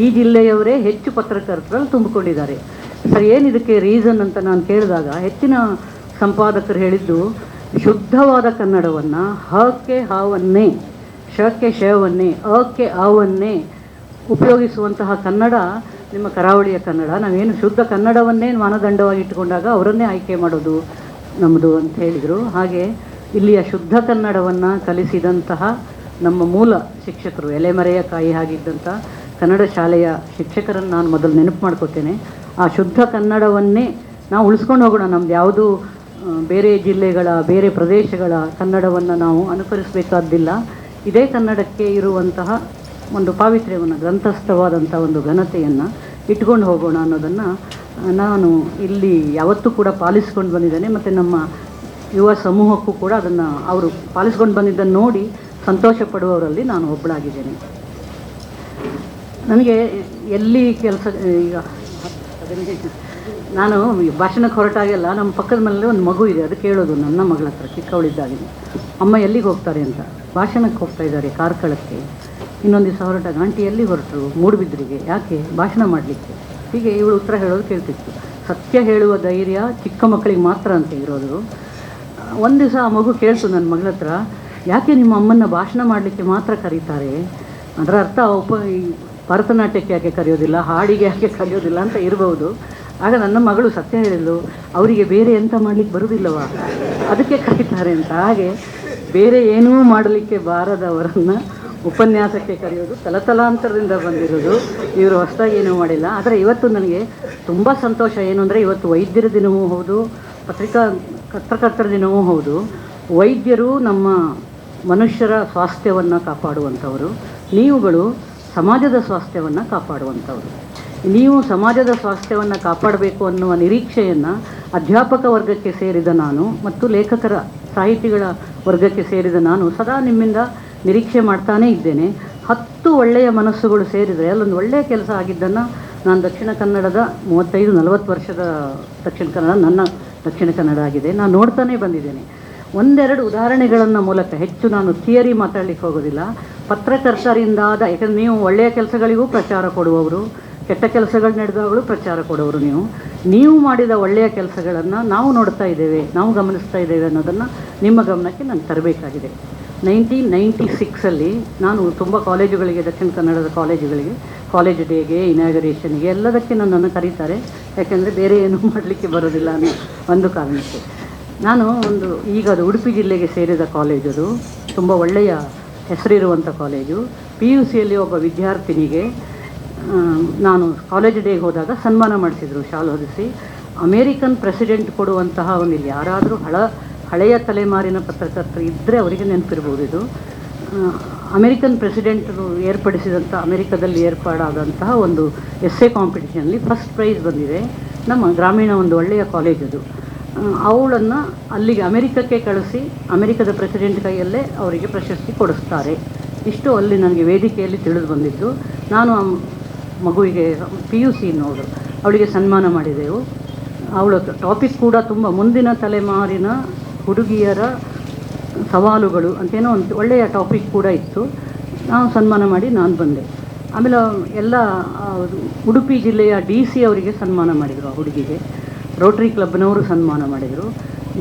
ಈ ಜಿಲ್ಲೆಯವರೇ ಹೆಚ್ಚು ಪತ್ರಕರ್ತರಲ್ಲಿ ತುಂಬಿಕೊಂಡಿದ್ದಾರೆ. ಸರ್, ಏನಿದಕ್ಕೆ ರೀಸನ್ ಅಂತ ನಾನು ಕೇಳಿದಾಗ ಹೆಚ್ಚಿನ ಸಂಪಾದಕರು ಹೇಳಿದ್ದು, ಶುದ್ಧವಾದ ಕನ್ನಡವನ್ನು ಹಕ್ಕೆ ಹಾವನ್ನೇ, ಶಕ್ಕೆ ಶವನ್ನೇ, ಅಕ್ಕೆ ಆವನ್ನೇ ಉಪಯೋಗಿಸುವಂತಹ ಕನ್ನಡ ನಿಮ್ಮ ಕರಾವಳಿಯ ಕನ್ನಡ. ನಾವೇನು ಶುದ್ಧ ಕನ್ನಡವನ್ನೇ ಮಾನದಂಡವಾಗಿ ಇಟ್ಟುಕೊಂಡಾಗ ಅವರನ್ನೇ ಆಯ್ಕೆ ಮಾಡೋದು ನಮ್ಮದು ಅಂತ ಹೇಳಿದರು. ಹಾಗೆ ಇಲ್ಲಿಯ ಶುದ್ಧ ಕನ್ನಡವನ್ನು ಕಲಿಸಿದಂತಹ ನಮ್ಮ ಮೂಲ ಶಿಕ್ಷಕರು, ಎಲೆಮರೆಯ ಕಾಯಿ ಆಗಿದ್ದಂಥ ಕನ್ನಡ ಶಾಲೆಯ ಶಿಕ್ಷಕರನ್ನು ನಾನು ಮೊದಲು ನೆನಪು ಮಾಡ್ಕೋತೇನೆ. ಆ ಶುದ್ಧ ಕನ್ನಡವನ್ನೇ ನಾವು ಉಳಿಸ್ಕೊಂಡು ಹೋಗೋಣ. ನಮ್ದು ಯಾವುದು ಬೇರೆ ಜಿಲ್ಲೆಗಳ ಬೇರೆ ಪ್ರದೇಶಗಳ ಕನ್ನಡವನ್ನು ನಾವು ಅನುಕರಿಸಬೇಕಾದ್ದಿಲ್ಲ. ಇದೇ ಕನ್ನಡಕ್ಕೆ ಇರುವಂತಹ ಒಂದು ಪಾವಿತ್ರ್ಯವನ್ನು, ಗ್ರಂಥಸ್ಥವಾದಂಥ ಒಂದು ಘನತೆಯನ್ನು ಇಟ್ಕೊಂಡು ಹೋಗೋಣ ಅನ್ನೋದನ್ನು ನಾನು ಇಲ್ಲಿ ಯಾವತ್ತೂ ಕೂಡ ಪಾಲಿಸ್ಕೊಂಡು ಬಂದಿದ್ದೇನೆ. ಮತ್ತು ನಮ್ಮ ಯುವ ಸಮೂಹಕ್ಕೂ ಕೂಡ ಅದನ್ನು ಅವರು ಪಾಲಿಸ್ಕೊಂಡು ಬಂದಿದ್ದನ್ನು ನೋಡಿ ಸಂತೋಷ ಪಡುವವರಲ್ಲಿ ನಾನು ಒಬ್ಬಳಾಗಿದ್ದೇನೆ. ನನಗೆ ಎಲ್ಲಿ ಕೆಲಸ, ಈಗ ನಾನು ಭಾಷಣಕ್ಕೆ ಹೊರಟಾಗೆಲ್ಲ ನಮ್ಮ ಪಕ್ಕದ ಮನೇಲಿ ಒಂದು ಮಗು ಇದೆ, ಅದು ಕೇಳೋದು ನನ್ನ ಮಗಳ ಹತ್ರ ಚಿಕ್ಕವಳಿದ್ದಾಗಿದೆ, ಅಮ್ಮ ಎಲ್ಲಿಗೆ ಹೋಗ್ತಾರೆ ಅಂತ. ಭಾಷಣಕ್ಕೆ ಹೋಗ್ತಾ ಇದ್ದಾರೆ ಕಾರ್ಕಳಕ್ಕೆ. ಇನ್ನೊಂದು ದಿವಸ ಹೊರಟಾಗ ಆಂಟಿ ಎಲ್ಲಿಗೆ ಹೊರಟರು? ಮೂಡುಬಿದ್ರಿಗೆ. ಯಾಕೆ? ಭಾಷಣ ಮಾಡಲಿಕ್ಕೆ. ಹೀಗೆ ಇವಳು ಉತ್ತರ ಹೇಳೋದು ಕೇಳ್ತಿತ್ತು. ಸತ್ಯ ಹೇಳುವ ಧೈರ್ಯ ಚಿಕ್ಕ ಮಕ್ಕಳಿಗೆ ಮಾತ್ರ ಅಂತ ಇರೋದು. ಒಂದು ದಿವಸ ಆ ಮಗು ಕೇಳ್ತು ನನ್ನ ಮಗಳ ಹತ್ರ, ಯಾಕೆ ನಿಮ್ಮ ಅಮ್ಮನ ಭಾಷಣ ಮಾಡಲಿಕ್ಕೆ ಮಾತ್ರ ಕರೀತಾರೆ? ಅದರ ಅರ್ಥ ಈ ಭರತನಾಟ್ಯಕ್ಕೆ ಯಾಕೆ ಕರೆಯೋದಿಲ್ಲ, ಹಾಡಿಗೆ ಯಾಕೆ ಕರೆಯೋದಿಲ್ಲ ಅಂತ ಇರಬಹುದು. ಆಗ ನನ್ನ ಮಗಳು ಸತ್ಯ ಹೇಳಿದ್ಲು, ಅವರಿಗೆ ಬೇರೆ ಎಂತ ಮಾಡಲಿಕ್ಕೆ ಬರುವುದಿಲ್ಲವಾ, ಅದಕ್ಕೆ ಕರೀತಾರೆ ಅಂತ. ಹಾಗೆ ಬೇರೆ ಏನೂ ಮಾಡಲಿಕ್ಕೆ ಬಾರದವರನ್ನು ಉಪನ್ಯಾಸಕ್ಕೆ ಕರೆಯೋದು ತಲತಲಾಂತರದಿಂದ ಬಂದಿರೋದು. ಇವರು ಹೊಸದಾಗಿ ಏನೂ ಮಾಡಿಲ್ಲ. ಆದರೆ ಇವತ್ತು ನನಗೆ ತುಂಬ ಸಂತೋಷ ಏನು ಅಂದರೆ, ಇವತ್ತು ವೈದ್ಯರ ದಿನವೂ ಹೌದು, ಪತ್ರಕರ್ತರ ದಿನವೂ ಹೌದು. ವೈದ್ಯರು ನಮ್ಮ ಮನುಷ್ಯರ ಸ್ವಾಸ್ಥ್ಯವನ್ನು ಕಾಪಾಡುವಂಥವರು, ನೀವುಗಳು ಸಮಾಜದ ಸ್ವಾಸ್ಥ್ಯವನ್ನು ಕಾಪಾಡುವಂಥವರು. ನೀವು ಸಮಾಜದ ಸ್ವಾಸ್ಥ್ಯವನ್ನು ಕಾಪಾಡಬೇಕು ಅನ್ನುವ ನಿರೀಕ್ಷೆಯನ್ನು ಅಧ್ಯಾಪಕ ವರ್ಗಕ್ಕೆ ಸೇರಿದ ನಾನು ಮತ್ತು ಲೇಖಕರ ಸಾಹಿತಿಗಳ ವರ್ಗಕ್ಕೆ ಸೇರಿದ ನಾನು ಸದಾ ನಿಮ್ಮಿಂದ ನಿರೀಕ್ಷೆ ಮಾಡ್ತಾನೇ ಇದ್ದೇನೆ. 10 ಒಳ್ಳೆಯ ಮನಸ್ಸುಗಳು ಸೇರಿದರೆ ಅಲ್ಲೊಂದು ಒಳ್ಳೆಯ ಕೆಲಸ ಆಗಿದ್ದನ್ನು ನಾನು ದಕ್ಷಿಣ ಕನ್ನಡದ 35-40 ವರ್ಷದ ದಕ್ಷಿಣ ಕನ್ನಡ ನನ್ನ ದಕ್ಷಿಣ ಕನ್ನಡ ಆಗಿದೆ, ನಾನು ನೋಡ್ತಾನೇ ಬಂದಿದ್ದೇನೆ. ಒಂದೆರಡು ಉದಾಹರಣೆಗಳನ್ನು ಮೂಲಕ, ಹೆಚ್ಚು ನಾನು ಥಿಯರಿ ಮಾತಾಡಲಿಕ್ಕೆ ಹೋಗೋದಿಲ್ಲ, ಪತ್ರಕರ್ತರಿಂದಾದ, ಯಾಕಂದರೆ ನೀವು ಒಳ್ಳೆಯ ಕೆಲಸಗಳಿಗೂ ಪ್ರಚಾರ ಕೊಡುವವರು, ಕೆಟ್ಟ ಕೆಲಸಗಳು ನಡೆದಾಗಲೂ ಪ್ರಚಾರ ಕೊಡೋರು. ನೀವು ಮಾಡಿದ ಒಳ್ಳೆಯ ಕೆಲಸಗಳನ್ನು ನಾವು ನೋಡ್ತಾ ಇದ್ದೇವೆ, ನಾವು ಗಮನಿಸ್ತಾ ಇದ್ದೇವೆ ಅನ್ನೋದನ್ನು ನಿಮ್ಮ ಗಮನಕ್ಕೆ ನಾನು ತರಬೇಕಾಗಿದೆ. 1996 ನಾನು ತುಂಬ ಕಾಲೇಜುಗಳಿಗೆ, ದಕ್ಷಿಣ ಕನ್ನಡದ ಕಾಲೇಜುಗಳಿಗೆ, ಕಾಲೇಜ್ ಡೇಗೆ, ಇನಾಗರೇಷನ್ಗೆ ಎಲ್ಲದಕ್ಕೆ ನನ್ನನ್ನು ಕರೀತಾರೆ. ಯಾಕೆಂದರೆ ಬೇರೆ ಏನೂ ಮಾಡಲಿಕ್ಕೆ ಬರೋದಿಲ್ಲ ಅನ್ನೋ ಒಂದು ಕಾರಣಕ್ಕೆ. ನಾನು ಈಗ ಅದು ಉಡುಪಿ ಜಿಲ್ಲೆಗೆ ಸೇರಿದ ಕಾಲೇಜು, ಅದು ತುಂಬ ಒಳ್ಳೆಯ ಹೆಸರಿರುವಂಥ ಕಾಲೇಜು. PUCಯಲ್ಲಿ ಒಬ್ಬ ವಿದ್ಯಾರ್ಥಿನಿಗೆ ನಾನು ಕಾಲೇಜ್ ಡೇಗೆ ಹೋದಾಗ ಸನ್ಮಾನ ಮಾಡಿಸಿದರು, ಶಾಲು ಹೊದಿಸಿ. ಅಮೇರಿಕನ್ ಪ್ರೆಸಿಡೆಂಟ್ ಕೊಡುವಂತಹ ಒಂದು, ಇಲ್ಲಿ ಯಾರಾದರೂ ಹಳೆಯ ತಲೆಮಾರಿನ ಪತ್ರಕರ್ತರು ಇದ್ದರೆ ಅವರಿಗೆ ನೆನಪಿರ್ಬೋದು ಇದು. ಅಮೇರಿಕನ್ ಪ್ರೆಸಿಡೆಂಟರು ಏರ್ಪಡಿಸಿದಂಥ, ಅಮೇರಿಕಾದಲ್ಲಿ ಏರ್ಪಾಡಾದಂತಹ ಒಂದು ಎಸ್ಸೆ ಕಾಂಪಿಟಿಷನಲ್ಲಿ ಫಸ್ಟ್ ಪ್ರೈಸ್ ಬಂದಿದೆ. ನಮ್ಮ ಗ್ರಾಮೀಣ ಒಂದು ಒಳ್ಳೆಯ ಕಾಲೇಜದು. ಅವಳನ್ನು ಅಲ್ಲಿಗೆ ಅಮೆರಿಕಕ್ಕೆ ಕಳಿಸಿ ಅಮೆರಿಕದ ಪ್ರೆಸಿಡೆಂಟ್ ಕೈಯಲ್ಲೇ ಅವರಿಗೆ ಪ್ರಶಸ್ತಿ ಕೊಡಿಸ್ತಾರೆ. ಇಷ್ಟು ಅಲ್ಲಿ ನನಗೆ ವೇದಿಕೆಯಲ್ಲಿ ತಿಳಿದು ಬಂದಿದ್ದು. ನಾನು ಆ ಮಗುವಿಗೆ PUC ನೋಡು ಅವಳಿಗೆ ಸನ್ಮಾನ ಮಾಡಿದೆವು. ಅವಳ ಟಾಪಿಕ್ ಕೂಡ ತುಂಬ ಮುಂದಿನ ತಲೆಮಾರಿನ ಹುಡುಗಿಯರ ಸವಾಲುಗಳು ಅಂತೇನೋ ಒಂದು ಒಳ್ಳೆಯ ಟಾಪಿಕ್ ಕೂಡ ಇತ್ತು. ನಾವು ಸನ್ಮಾನ ಮಾಡಿ ನಾನು ಬಂದೆ. ಆಮೇಲೆ ಎಲ್ಲ ಉಡುಪಿ ಜಿಲ್ಲೆಯ DC ಅವರಿಗೆ ಸನ್ಮಾನ ಮಾಡಿದರು. ಆ ಹುಡುಗಿಗೆ ರೋಟ್ರಿ ಕ್ಲಬ್ನವರು ಸನ್ಮಾನ ಮಾಡಿದರು.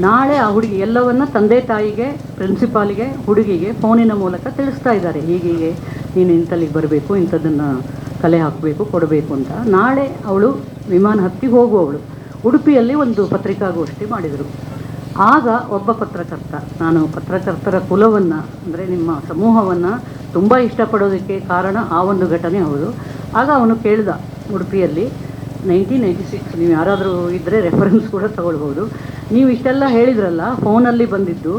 ನಾಳೆ ಆ ಹುಡುಗಿ ಎಲ್ಲವನ್ನು ತಂದೆ ತಾಯಿಗೆ, ಪ್ರಿನ್ಸಿಪಾಲಿಗೆ, ಹುಡುಗಿಗೆ ಫೋನಿನ ಮೂಲಕ ತಿಳಿಸ್ತಾ ಇದ್ದಾರೆ, ಹೀಗೀಗೆ ನೀನು ಇಂಥಲ್ಲಿಗೆ ಬರಬೇಕು, ಇಂಥದ್ದನ್ನು ಕಲೆ ಹಾಕಬೇಕು, ಕೊಡಬೇಕು ಅಂತ. ನಾಳೆ ಅವಳು ವಿಮಾನ ಹತ್ತಿ ಹೋಗುವವಳು. ಉಡುಪಿಯಲ್ಲಿ ಒಂದು ಪತ್ರಿಕಾಗೋಷ್ಠಿ ಮಾಡಿದರು. ಆಗ ಒಬ್ಬ ಪತ್ರಕರ್ತ, ನಾನು ಪತ್ರಕರ್ತರ ಕುಲವನ್ನು ಅಂದರೆ ನಿಮ್ಮ ಸಮೂಹವನ್ನು ತುಂಬ ಇಷ್ಟಪಡೋದಕ್ಕೆ ಕಾರಣ ಆ ಒಂದು ಘಟನೆ ಹೌದು. ಆಗ ಅವನು ಕೇಳಿದ, ಉಡುಪಿಯಲ್ಲಿ 1996, ನೀವು ಯಾರಾದರೂ ಇದ್ದರೆ ರೆಫರೆನ್ಸ್ ಕೂಡ ತಗೊಳ್ಬೋದು, ನೀವು ಇಷ್ಟೆಲ್ಲ ಹೇಳಿದ್ರಲ್ಲ, ಫೋನಲ್ಲಿ ಬಂದಿದ್ದು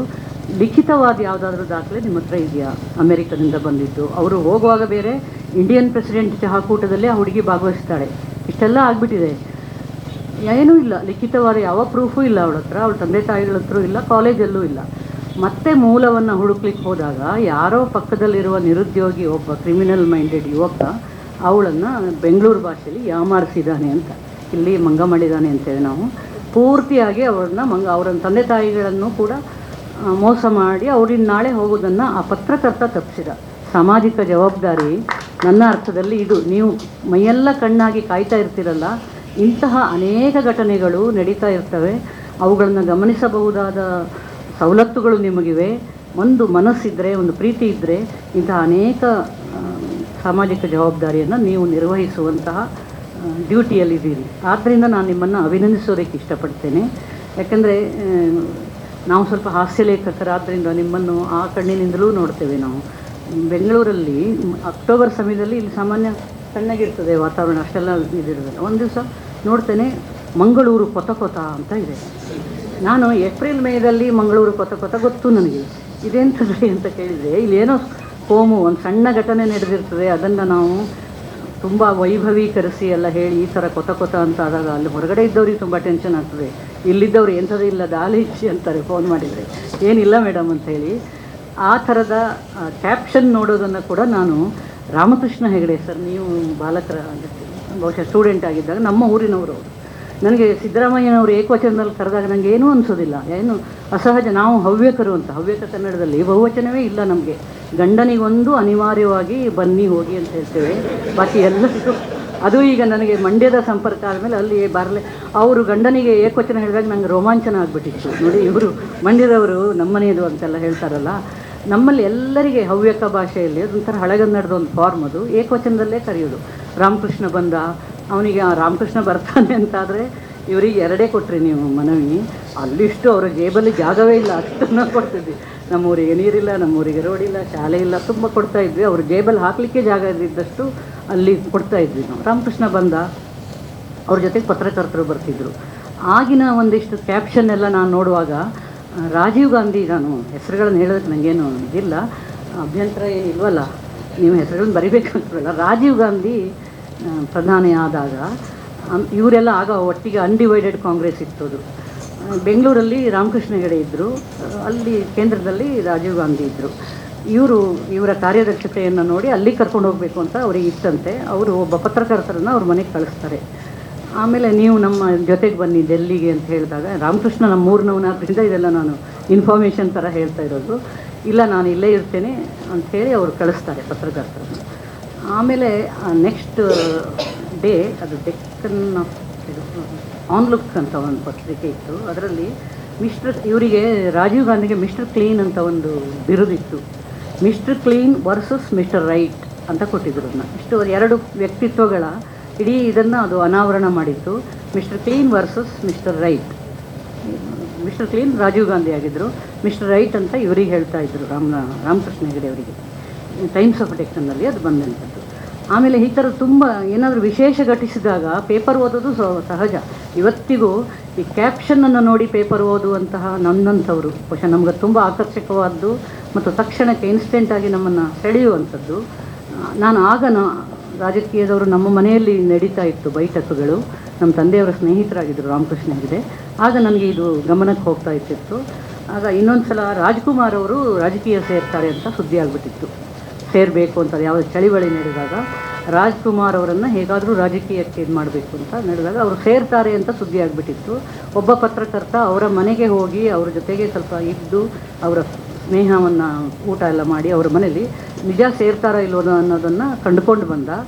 ಲಿಖಿತವಾದ ಯಾವುದಾದ್ರೂ ದಾಖಲೆ ನಿಮ್ಮ ಹತ್ರ ಇದೆಯಾ? ಅಮೆರಿಕದಿಂದ ಬಂದಿದ್ದು. ಅವರು ಹೋಗುವಾಗ ಬೇರೆ ಇಂಡಿಯನ್ ಪ್ರೆಸಿಡೆಂಟ್ ಚಹಾಕೂಟದಲ್ಲಿ ಆ ಹುಡುಗಿ ಭಾಗವಹಿಸ್ತಾಳೆ. ಇಷ್ಟೆಲ್ಲ ಆಗಿಬಿಟ್ಟಿದೆ, ಏನೂ ಇಲ್ಲ, ಲಿಖಿತವಾದ ಯಾವ ಪ್ರೂಫೂ ಇಲ್ಲ ಅವಳ ಹತ್ರ, ಅವಳ ತಂದೆ ತಾಯಿಗಳ ಹತ್ರ ಇಲ್ಲ, ಕಾಲೇಜಲ್ಲೂ ಇಲ್ಲ. ಮತ್ತೆ ಮೂಲವನ್ನು ಹುಡುಕ್ಲಿಕ್ಕೆ ಹೋದಾಗ ಯಾರೋ ಪಕ್ಕದಲ್ಲಿರುವ ನಿರುದ್ಯೋಗಿ ಒಬ್ಬ ಕ್ರಿಮಿನಲ್ ಮೈಂಡೆಡ್ ಯುವಕ ಅವಳನ್ನು ಬೆಂಗಳೂರು ಭಾಷೆಯಲ್ಲಿ ಯಾಮಾರಿಸಿದ್ದಾನೆ ಅಂತ, ಇಲ್ಲಿ ಮಂಗ ಮಾಡಿದ್ದಾನೆ ಅಂತೇಳಿ ನಾವು ಪೂರ್ತಿಯಾಗಿ ಅವರ ತಂದೆ ತಾಯಿಗಳನ್ನು ಕೂಡ ಮೋಸ ಮಾಡಿ ಅವ್ರಿನ ನಾಳೆ ಹೋಗೋದನ್ನು ಆ ಪತ್ರಕರ್ತ ತಪ್ಪಿಸಿದ. ಸಾಮಾಜಿಕ ಜವಾಬ್ದಾರಿ ನನ್ನ ಅರ್ಥದಲ್ಲಿ ಇದು. ನೀವು ಮೈಯೆಲ್ಲ ಕಣ್ಣಾಗಿ ಕಾಯ್ತಾ ಇರ್ತೀರಲ್ಲ, ಇಂತಹ ಅನೇಕ ಘಟನೆಗಳು ನಡೀತಾ ಇರ್ತವೆ, ಅವುಗಳನ್ನು ಗಮನಿಸಬಹುದಾದ ಸವಲತ್ತುಗಳು ನಿಮಗಿವೆ. ಒಂದು ಮನಸ್ಸಿದ್ದರೆ, ಒಂದು ಪ್ರೀತಿ ಇದ್ದರೆ ಇಂತಹ ಅನೇಕ ಸಾಮಾಜಿಕ ಜವಾಬ್ದಾರಿಯನ್ನು ನೀವು ನಿರ್ವಹಿಸುವಂತಹ ಡ್ಯೂಟಿಯಲ್ಲಿದ್ದೀರಿ. ಆದ್ದರಿಂದ ನಾನು ನಿಮ್ಮನ್ನು ಅಭಿನಂದಿಸೋದಕ್ಕೆ ಇಷ್ಟಪಡ್ತೇನೆ. ಯಾಕೆಂದರೆ ನಾವು ಸ್ವಲ್ಪ ಹಾಸ್ಯ ಲೇಖಕರಾದ್ದರಿಂದ ನಿಮ್ಮನ್ನು ಆ ಕಣ್ಣಿನಿಂದಲೂ ನೋಡ್ತೇವೆ. ನಾವು ಬೆಂಗಳೂರಲ್ಲಿ ಅಕ್ಟೋಬರ್ ಸಮಯದಲ್ಲಿ ಇಲ್ಲಿ ಸಾಮಾನ್ಯ ತಣ್ಣಗಿರ್ತದೆ ವಾತಾವರಣ, ಅಷ್ಟೆಲ್ಲ ಇದಿರೋದಿಲ್ಲ. ಒಂದು ದಿವಸ ನೋಡ್ತೇನೆ ಮಂಗಳೂರು ಕೊತ ಕೊತ ಅಂತ ಇದೆ. ನಾನು ಏಪ್ರಿಲ್ ಮೇದಲ್ಲಿ ಮಂಗಳೂರು ಕೊತ ಕೊತ ಗೊತ್ತು ನನಗೆ, ಇದೆಂಥದ್ರಿ ಅಂತ ಕೇಳಿದರೆ, ಇಲ್ಲೇನೋ ಕೋಮು ಒಂದು ಸಣ್ಣ ಘಟನೆ ನಡೆದಿರ್ತದೆ, ಅದನ್ನು ನಾವು ತುಂಬ ವೈಭವೀಕರಿಸಿ ಎಲ್ಲ ಹೇಳಿ ಈ ಥರ ಕೊತ ಕೊತ ಅಂತ ಆದಾಗ ಅಲ್ಲಿ ಹೊರಗಡೆ ಇದ್ದವ್ರಿಗೆ ತುಂಬ ಟೆನ್ಷನ್ ಆಗ್ತದೆ. ಇಲ್ಲಿದ್ದವ್ರು ಎಂಥದ್ದು ಇಲ್ಲ ದಾಳಿ ಇಚ್ಚಿ ಅಂತಾರೆ ಫೋನ್ ಮಾಡಿದರೆ, ಏನಿಲ್ಲ ಮೇಡಮ್ ಅಂತ ಹೇಳಿ. ಆ ಥರದ ಕ್ಯಾಪ್ಷನ್ ನೋಡೋದನ್ನು ಕೂಡ ನಾನು ರಾಮಕೃಷ್ಣ ಹೆಗಡೆ ಸರ್, ನೀವು ಬಾಲಕರ ಬಹುಶಃ ಸ್ಟೂಡೆಂಟ್ ಆಗಿದ್ದಾಗ ನಮ್ಮ ಊರಿನವರು, ನನಗೆ ಸಿದ್ದರಾಮಯ್ಯನವರು ಏಕವಚನದಲ್ಲಿ ಕರೆದಾಗ ನನಗೆ ಏನೂ ಅನಿಸೋದಿಲ್ಲ, ಏನು ಅಸಹಜ. ನಾವು ಹವ್ಯಕರು ಅಂತ, ಹವ್ಯಕ ಕನ್ನಡದಲ್ಲಿ ಬಹುವಚನವೇ ಇಲ್ಲ ನಮಗೆ. ಗಂಡನಿಗೊಂದು ಅನಿವಾರ್ಯವಾಗಿ ಬನ್ನಿ ಹೋಗಿ ಅಂತ ಹೇಳ್ತೇವೆ, ಬಾಕಿ ಎಲ್ಲರಿಗೂ. ಅದು ಈಗ ನನಗೆ ಮಂಡ್ಯದ ಸಂಪರ್ಕ ಆದಮೇಲೆ ಅಲ್ಲಿ ಬರಲೇ ಅವರು ಗಂಡನಿಗೆ ಏಕವಚನ ಹೇಳಿದಾಗ ನನಗೆ ರೋಮಾಂಚನ ಆಗಿಬಿಟ್ಟಿತ್ತು. ನೋಡಿ, ಇವರು ಮಂಡ್ಯದವರು ನಮ್ಮನೆಯದು ಅಂತೆಲ್ಲ ಹೇಳ್ತಾರಲ್ಲ, ನಮ್ಮಲ್ಲಿ ಎಲ್ಲರಿಗೆ ಹವ್ಯಕ ಭಾಷೆಯಲ್ಲಿ ಅದೊಂಥರ ಹಳೆಗನ್ನಡದ ಒಂದು ಫಾರ್ಮ್, ಅದು ಏಕವಚನದಲ್ಲೇ ಕರೆಯೋದು. ರಾಮಕೃಷ್ಣ ಬಂದ, ಅವನಿಗೆ ರಾಮಕೃಷ್ಣ ಬರ್ತಾನೆ ಅಂತಾದರೆ ಇವರಿಗೆ ಎರಡೇ ಕೊಟ್ಟರೆ ನೀವು ಮನವಿ, ಅಲ್ಲಿಷ್ಟು ಅವರ ಜೇಬಲ್ಲಿ ಜಾಗವೇ ಇಲ್ಲ, ಅಷ್ಟನ್ನು ಕೊಡ್ತಿದ್ವಿ. ನಮ್ಮೂರಿಗೆ ನೀರಿಲ್ಲ, ನಮ್ಮೂರಿಗೆ ರೋಡ್ ಇಲ್ಲ, ಶಾಲೆ ಇಲ್ಲ, ತುಂಬ ಕೊಡ್ತಾಯಿದ್ವಿ. ಅವ್ರ ಜೇಬಲ್ಲಿ ಹಾಕಲಿಕ್ಕೆ ಜಾಗ ಇದ್ದಿದ್ದಷ್ಟು ಅಲ್ಲಿ ಕೊಡ್ತಾಯಿದ್ವಿ ನಾವು. ರಾಮಕೃಷ್ಣ ಬಂದ, ಅವ್ರ ಜೊತೆಗೆ ಪತ್ರಕರ್ತರು ಬರ್ತಿದ್ರು. ಆಗಿನ ಒಂದಿಷ್ಟು ಕ್ಯಾಪ್ಷನ್ ಎಲ್ಲ ನಾನು ನೋಡುವಾಗ ರಾಜೀವ್ ಗಾಂಧಿ, ನಾನು ಹೆಸರುಗಳನ್ನು ಹೇಳೋದಕ್ಕೆ ನನಗೇನು ಇದಿಲ್ಲ, ಅಭ್ಯಂತರ ಏನಿಲ್ವಲ್ಲ, ನೀವು ಹೆಸರುಗಳನ್ನು ಬರಿಬೇಕಂತಲ್ಲ. ರಾಜೀವ್ ಗಾಂಧಿ ಪ್ರಧಾನಿ ಆದಾಗ ಇವರೆಲ್ಲ ಆಗ ಒಟ್ಟಿಗೆ ಅನ್ಡಿವೈಡೆಡ್ ಕಾಂಗ್ರೆಸ್ ಇತ್ತದು. ಬೆಂಗಳೂರಲ್ಲಿ ರಾಮಕೃಷ್ಣ ಹೆಗಡೆ ಇದ್ದರು, ಅಲ್ಲಿ ಕೇಂದ್ರದಲ್ಲಿ ರಾಜೀವ್ ಗಾಂಧಿ ಇದ್ದರು. ಇವರ ಕಾರ್ಯದಕ್ಷತೆಯನ್ನು ನೋಡಿ ಅಲ್ಲಿ ಕರ್ಕೊಂಡು ಹೋಗಬೇಕು ಅಂತ ಅವ್ರಿಗೆ ಇತ್ತಂತೆ. ಅವರು ಒಬ್ಬ ಪತ್ರಕರ್ತರನ್ನು ಅವ್ರ ಮನೆಗೆ ಕಳಿಸ್ತಾರೆ. ಆಮೇಲೆ ನೀವು ನಮ್ಮ ಜೊತೆಗೆ ಬನ್ನಿ ಡೆಲ್ಲಿಗೆ ಅಂತ ಹೇಳಿದಾಗ, ರಾಮಕೃಷ್ಣ ನಮ್ಮ ಊರಿನವನಾದ್ರಿಂದ ಇದೆಲ್ಲ ನಾನು ಇನ್ಫಾರ್ಮೇಷನ್ ಥರ ಹೇಳ್ತಾ ಇರೋದು, ಇಲ್ಲ ನಾನು ಇಲ್ಲೇ ಇರ್ತೇನೆ ಅಂಥೇಳಿ ಅವರು ಕಳಿಸ್ತಾರೆ ಪತ್ರಕರ್ತರನ್ನು. ಆಮೇಲೆ ನೆಕ್ಸ್ಟ್ ಡೇ ಅದು ಡೆಕ್ಕನ್ ಆನ್ಲುಕ್ ಅಂತ ಒಂದು ಪತ್ರಿಕೆ ಇತ್ತು, ಅದರಲ್ಲಿ ಇವರಿಗೆ ರಾಜೀವ್ ಗಾಂಧಿಗೆ ಮಿಸ್ಟರ್ ಕ್ಲೀನ್ ಅಂತ ಒಂದು ಬಿರುದಿತ್ತು. Mister clean versus mister right ಅಂತ ಕೊಟ್ಟಿದ್ರು. ಇಷ್ಟು ಎರಡು ವ್ಯಕ್ತಿತ್ವಗಳ ಇಡೀ ಇದನ್ನು ಅದು ಅನಾವರಣ ಮಾಡಿತ್ತು. Mister clean versus mister right. Mister clean Rajiv Gandhi ಆಗಿದ್ದರು, ಮಿಸ್ಟರ್ ರೈಟ್ ಅಂತ ಇವರಿಗೆ ಹೇಳ್ತಾ ಇದ್ದರು ರಾಮಕೃಷ್ಣ ಹೆಗಡೆ ಅವರಿಗೆ. ಟೈಮ್ಸ್ ಆಫ್ ಡೆಕ್ಕನ್ನಲ್ಲಿ ಅದು ಬಂದಂಥದ್ದು. ಆಮೇಲೆ ಈ ಥರ ತುಂಬ ಏನಾದರೂ ವಿಶೇಷ ಘಟಿಸಿದಾಗ ಪೇಪರ್ ಓದೋದು ಸಹಜ. ಇವತ್ತಿಗೂ ಈ ಕ್ಯಾಪ್ಷನನ್ನು ನೋಡಿ ಪೇಪರ್ ಓದುವಂತಹ ನನ್ನಂಥವರು ಬಹುಶಃ ನಮ್ಗೆ ತುಂಬ ಆಕರ್ಷಕವಾದ್ದು ಮತ್ತು ತಕ್ಷಣಕ್ಕೆ ಇನ್ಸ್ಟೆಂಟಾಗಿ ನಮ್ಮನ್ನು ಸೆಳೆಯುವಂಥದ್ದು. ನಾನು ಆಗ ರಾಜಕೀಯದವರು ನಮ್ಮ ಮನೆಯಲ್ಲಿ ನಡೀತಾ ಇತ್ತು ಬೈಠಕುಗಳು. ನಮ್ಮ ತಂದೆಯವರ ಸ್ನೇಹಿತರಾಗಿದ್ದರು ರಾಮಕೃಷ್ಣ ಹೆಗಡೆ. ಆಗ ನನಗೆ ಇದು ಗಮನಕ್ಕೆ ಹೋಗ್ತಾ ಇರ್ತಿತ್ತು. ಆಗ ಇನ್ನೊಂದು ಸಲ ರಾಜ್ಕುಮಾರ್ ಅವರು ರಾಜಕೀಯ ಸೇರ್ತಾರೆ ಅಂತ ಸುದ್ದಿ ಆಗಿಬಿಟ್ಟಿತ್ತು. ಸೇರಬೇಕು ಅಂತ ಯಾವುದೇ ಚಳಿವಳಿ ನಡೆದಾಗ ರಾಜ್ಕುಮಾರ್ ಅವರನ್ನು ಹೇಗಾದರೂ ರಾಜಕೀಯಕ್ಕೆ ಇದು ಮಾಡಬೇಕು ಅಂತ ನಡೆದಾಗ ಅವರು ಸೇರ್ತಾರೆ ಅಂತ ಸುದ್ದಿ ಆಗಿಬಿಟ್ಟಿತ್ತು. ಒಬ್ಬ ಪತ್ರಕರ್ತ ಅವರ ಮನೆಗೆ ಹೋಗಿ ಅವ್ರ ಜೊತೆಗೆ ಸ್ವಲ್ಪ ಇದ್ದು ಅವರ ಸ್ನೇಹವನ್ನು ಊಟ ಎಲ್ಲ ಮಾಡಿ ಅವರ ಮನೇಲಿ ನಿಜ ಸೇರ್ತಾರೋ ಇಲ್ಲೋದು ಅನ್ನೋದನ್ನು ಕಂಡುಕೊಂಡು